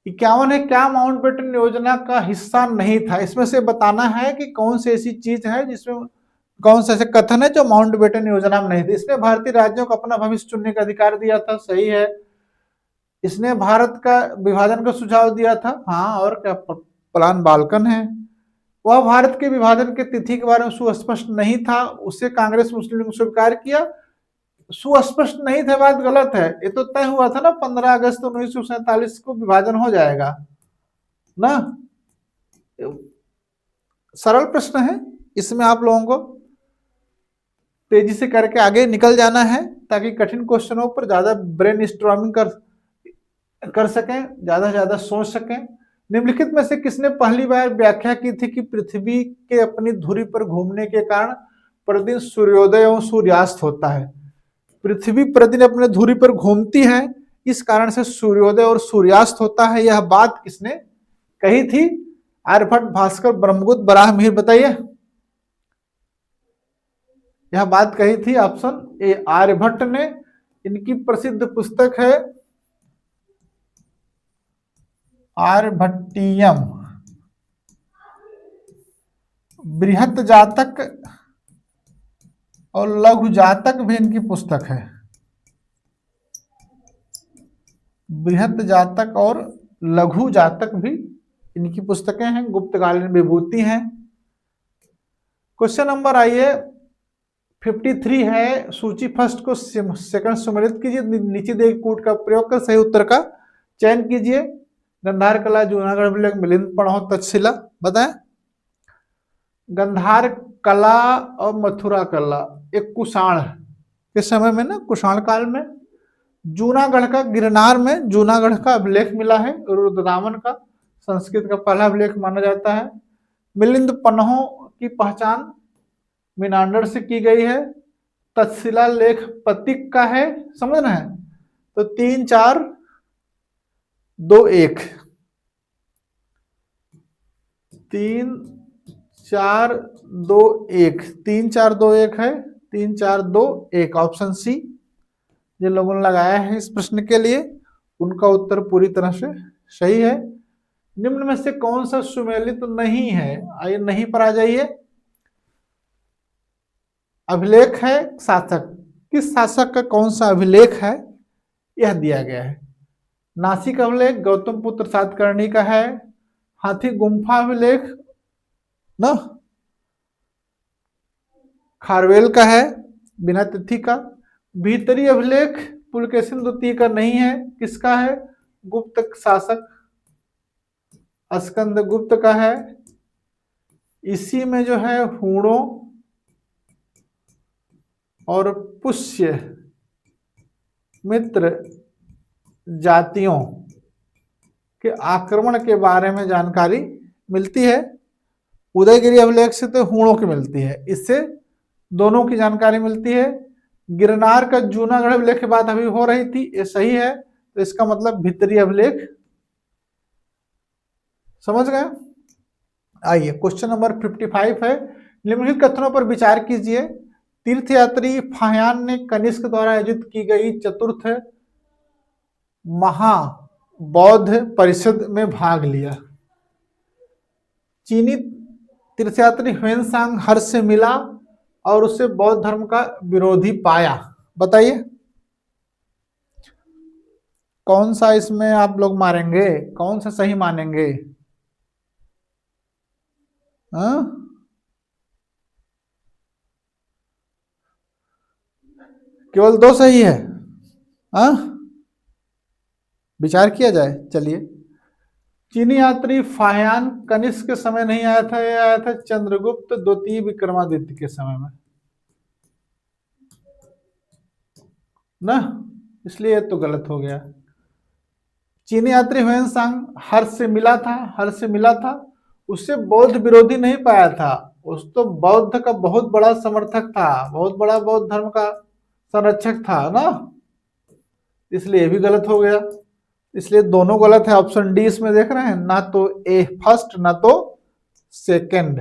51 है, क्या माउंटबेटन योजना का हिस्सा नहीं था। इसमें से बताना है कि कौन सी ऐसी चीज है जिसमें, कौन से ऐसे कथन है जो माउंटबेटन योजना में नहीं थे। इसने भारतीय राज्यों को अपना भविष्य चुनने का अधिकार दिया था, सही है। इसने भारत का विभाजन का सुझाव दिया था, हाँ, और क्या प्लान बाल्कन है। वह भारत के विभाजन के तिथि के बारे में सुस्पष्ट नहीं था, उसे कांग्रेस मुस्लिम लीग स्वीकार किया। सुस्पष्ट नहीं थे बात गलत है, ये तो तय हुआ था ना 15 अगस्त 1947 को विभाजन हो जाएगा ना। सरल प्रश्न है, इसमें आप लोगों को तेजी से करके आगे निकल जाना है, ताकि कठिन क्वेश्चनों पर ज्यादा ब्रेन स्टॉर्मिंग कर सकें, ज्यादा से ज्यादा सोच सकें। निम्नलिखित में से किसने पहली बार व्याख्या की थी कि पृथ्वी के अपनी धुरी पर घूमने के कारण प्रतिदिन सूर्योदय एवं सूर्यास्त होता है। पृथ्वी प्रतिदिन अपने धुरी पर घूमती है, इस कारण से सूर्योदय और सूर्यास्त होता है। यह बात किसने कही थी? आर्यभट्ट, भास्कर, ब्रह्मगुप्त, बराहमिहिर। बताइए, यह बात कही थी ऑप्शन ए आर्यभट्ट ने। इनकी प्रसिद्ध पुस्तक है आर्यभट्टीयम, बृहत जातक और लघु जातक भी इनकी पुस्तक है। बृहत जातक और लघु जातक भी इनकी पुस्तकें हैं। गुप्तकालीन विभूति हैं। क्वेश्चन नंबर आइए 53 है। सूची फर्स्ट को सेकंड सम्मिलित कीजिए, नीचे दिए कूट का प्रयोग कर सही उत्तर का चयन कीजिए। गंधार कला, जूनागढ़ अभिलेख, मिलिंद पढ़ो, तक्षशिला। बताएं, गंधार कला और मथुरा कला एक कुषाण के समय में ना, कुषाण काल में जूनागढ़ का, गिरनार में जूनागढ़ का अभिलेख मिला है। रुद्रदामन का संस्कृत का पहला अभिलेख माना जाता है। मिलिंद पन्हों की पहचान मीनांडर से की गई है। तक्षशिला लेख पतिक का है, समझ रहे हैं? तो 3 4 2 1 3 4 2 1 3 4 2 1 है। 3 4 2 1 ऑप्शन सी। जिन लोगों ने लगाया है इस प्रश्न के लिए उनका उत्तर पूरी तरह से सही है। निम्न में से कौन सा सुमेलित नहीं है? आइए नहीं पर आ जाइए। अभिलेख है शासक, किस शासक का कौन सा अभिलेख है यह दिया गया है। नासिक अभिलेख गौतम पुत्र सातकर्णी का है। हाथी गुम्फा अभिलेख न खारवेल का है, बिना तिथि का। भीतरी अभिलेख पुलकेशिन द्वितीय का नहीं है, किसका है? गुप्त शासक स्कंद गुप्त का है। इसी में जो है हूणों और पुष्य मित्र जातियों के आक्रमण के बारे में जानकारी मिलती है। उदयगिरी अभिलेख से तो हूणों की मिलती है, इससे दोनों की जानकारी मिलती है। गिरनार का जूनागढ़ अभिलेख की बात अभी हो रही थी, ये सही है। तो इसका मतलब भीतरी अभिलेख। समझ गए? आइए क्वेश्चन नंबर 55 है। निम्नलिखित कथनों पर विचार कीजिए। तीर्थयात्री फाह्यान ने कनिष्क द्वारा आयोजित की गई चतुर्थ महाबौद्ध परिषद में भाग लिया। चीनी तीर्थयात्री ह्वेनसांग हर्ष से मिला और उसे बौद्ध धर्म का विरोधी पाया। बताइए कौन सा इसमें आप लोग मारेंगे, कौन सा सही मानेंगे? केवल 2 सही है। विचार किया जाए। चलिए, चीनी यात्री फाह्यान कनिष्क के समय नहीं आया था, यह आया था चंद्रगुप्त द्वितीय विक्रमादित्य के समय में ना, इसलिए तो गलत हो गया। चीनी यात्री ह्वेनसांग हर्ष से मिला था, उससे बौद्ध विरोधी नहीं पाया था, उस तो बौद्ध का बहुत बड़ा समर्थक था, बहुत बड़ा बौद्ध धर्म का संरक्षक था ना, इसलिए भी गलत हो गया। इसलिए दोनों गलत है। ऑप्शन डी इसमें देख रहे हैं, ना तो ए फर्स्ट ना तो सेकंड।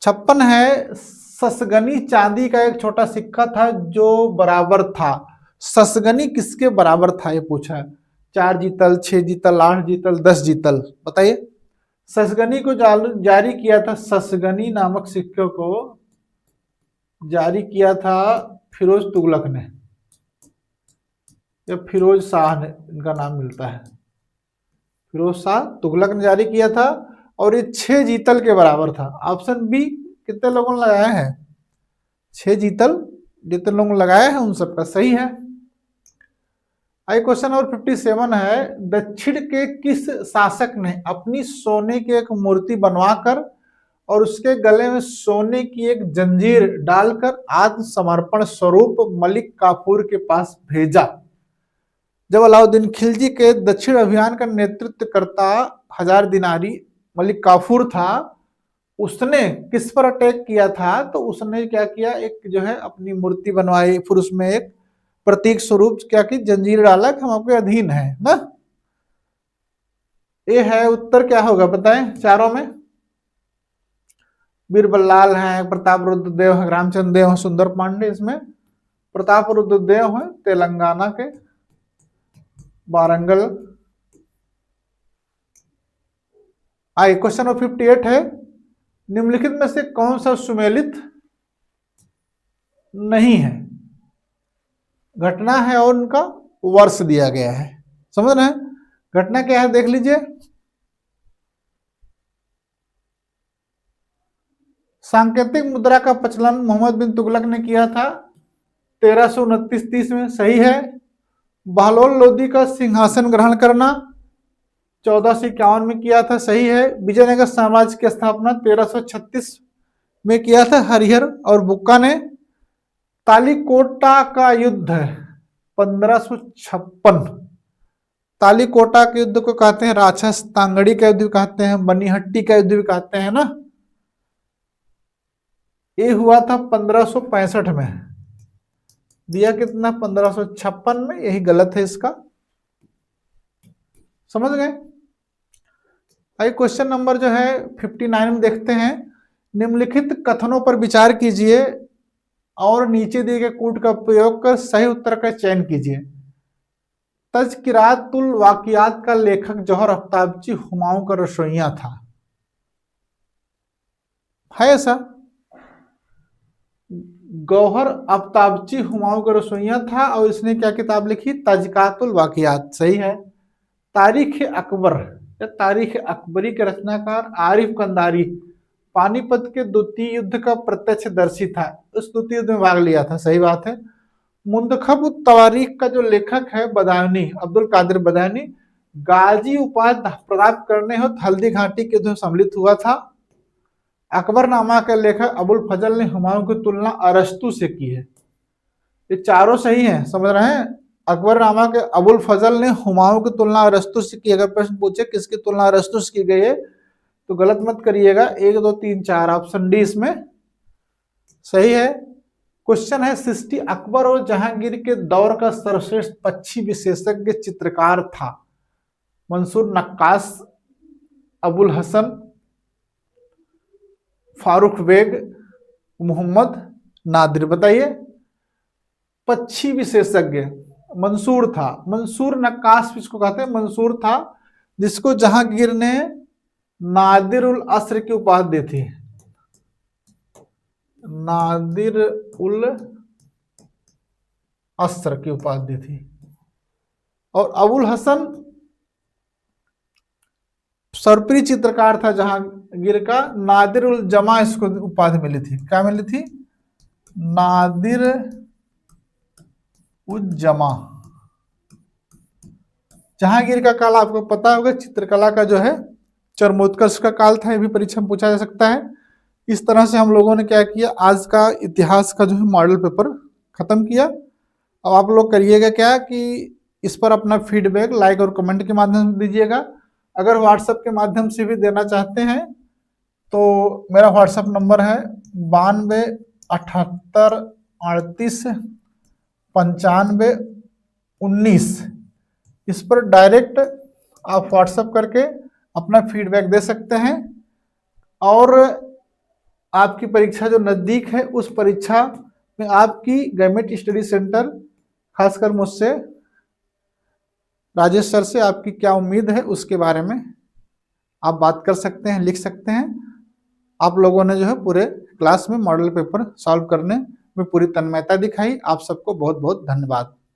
56 है। ससगनी चांदी का एक छोटा सिक्का था जो बराबर था। ससगनी किसके बराबर था ये पूछा है। 4 जीतल, 6 जीतल, 8 जीतल, 10 जीतल। बताइए। ससगनी को जारी किया था, ससगनी नामक सिक्के को जारी किया था फिरोज तुगलक ने, या फिरोज शाह ने, इनका नाम मिलता है। फिरोज शाह तुगलक ने जारी किया था और ये 6 जीतल के बराबर था। ऑप्शन बी कितने लोगों ने लगाया है? 6 जीतल। जितने लोगों ने लगाया है उन सबका सही है। आई क्वेश्चन नंबर 57 है। दक्षिण के किस शासक ने अपनी सोने की एक मूर्ति बनवाकर और उसके गले में सोने की एक जंजीर डालकर आत्मसमर्पण स्वरूप मलिक काफूर के पास भेजा? जब अलाउद्दीन खिलजी के दक्षिण अभियान का नेतृत्व करता 1000 दिनारी मलिक काफूर था, उसने किस पर अटैक किया था? तो उसने क्या किया, एक जो है अपनी मूर्ति बनवाई, फिर उसमें एक प्रतीक स्वरूप क्या की जंजीर डाला कि हम आपके अधीन है ना। ये है उत्तर क्या होगा बताएं चारों में। बीरबल है, प्रताप रुद्रदेव है, रामचंद्र देव है, सुंदर पांडे। इसमें प्रताप रुद्रदेव है तेलंगाना के वारंगल। आइए क्वेश्चन नंबर 58 है, निम्नलिखित में से कौन सा सुमेलित नहीं है। घटना है और उनका वर्ष दिया गया है, समझ रहे हैं। घटना क्या है देख लीजिए। सांकेतिक मुद्रा का प्रचलन मोहम्मद बिन तुगलक ने किया था 1329-30 में, सही है। बहलोल लोदी का सिंहासन ग्रहण करना 1451 में किया था, सही है। विजयनगर साम्राज्य की स्थापना 1336 में किया था हरिहर और बुक्का ने। तालीकोटा का युद्ध 1556, तालीकोटा के युद्ध को कहते हैं राक्षस तांगड़ी का युद्ध भी कहते हैं, बनीहट्टी का युद्ध भी कहते हैं ना। ये हुआ था 1565 में, दिया कितना 1556 में, यही गलत है इसका, समझ गए। आइए क्वेश्चन नंबर जो है 59 में देखते हैं, निम्नलिखित कथनों पर विचार कीजिए और नीचे दिए गए कूट का प्रयोग कर सही उत्तर का चयन कीजिए। तज़किरातुल वाक़ियात का लेखक जौहर आफ्ताबची हुमायूं का रसोइया था, है ऐसा। गौहर आफ्ताबची हुमायूं का रसोइया था और इसने क्या किताब लिखी, तज़किरातुल वाक़ियात, सही है। तारीख अकबर या तारीख अकबरी के रचनाकार आरिफ कंदारी पानीपत के द्वितीय युद्ध का प्रत्यक्षदर्शी था, उस द्वितीय युद्ध में भाग लिया था, सही बात है। मुंतखब तवारीख का जो लेखक है बदायूनी, अब्दुल कादिर बदायूनी, गाजी उपाधि प्राप्त करने हेतु हल्दी घाटी के युद्ध में सम्मिलित हुआ था। अकबरनामा के लेखक अबुल फजल ने हुमायूं की तुलना अरस्तु से की है। ये चारों सही हैं, समझ रहे हैं। अकबरनामा के अबुल फजल ने हुमायूं की तुलना अरस्तु से की। अगर प्रश्न पूछे किसकी तुलना अरस्तु से की गई है तो गलत मत करिएगा, 1 2 3 4 ऑप्शन डी इसमें सही है। क्वेश्चन है, सृष्टि अकबर और जहांगीर के दौर का सर्वश्रेष्ठ पक्षी विशेषज्ञ चित्रकार था। मंसूर नक्काश, अबुल हसन, फारूक बेग, मोहम्मद नादिर। बताइए। पक्षी विशेषज्ञ मंसूर था, मंसूर नक्काश जिसको कहते हैं मंसूर था, जिसको जहांगीर ने नादिर उल अस्र की उपाधि दी थी, नादिर उल अस्र की उपाधि दी थी। और अबुल हसन सर्वप्रिय चित्रकार था जहांगीर का, नादिर उल जमा इसको उपाधि मिली थी। क्या मिली थी, नादिर उल जमा। जहांगीर का काल आपको पता होगा, चित्रकला का जो है चरमोत्कर्ष का काल था, ये भी परीक्षा में पूछा जा सकता है। इस तरह से हम लोगों ने क्या किया, आज का इतिहास का जो है मॉडल पेपर खत्म किया। अब आप लोग करिएगा क्या कि इस पर अपना फीडबैक लाइक और कमेंट के माध्यम से दीजिएगा। अगर व्हाट्सएप के माध्यम से भी देना चाहते हैं तो मेरा व्हाट्सएप नंबर है 92 78 38 95 19। इस पर डायरेक्ट आप व्हाट्सएप करके अपना फीडबैक दे सकते हैं। और आपकी परीक्षा जो नज़दीक है उस परीक्षा में आपकी गवर्नमेंट स्टडी सेंटर, खासकर मुझसे राजेश सर से आपकी क्या उम्मीद है उसके बारे में आप बात कर सकते हैं, लिख सकते हैं। आप लोगों ने जो है पूरे क्लास में मॉडल पेपर सॉल्व करने में पूरी तन्मयता दिखाई। आप सबको बहुत बहुत धन्यवाद।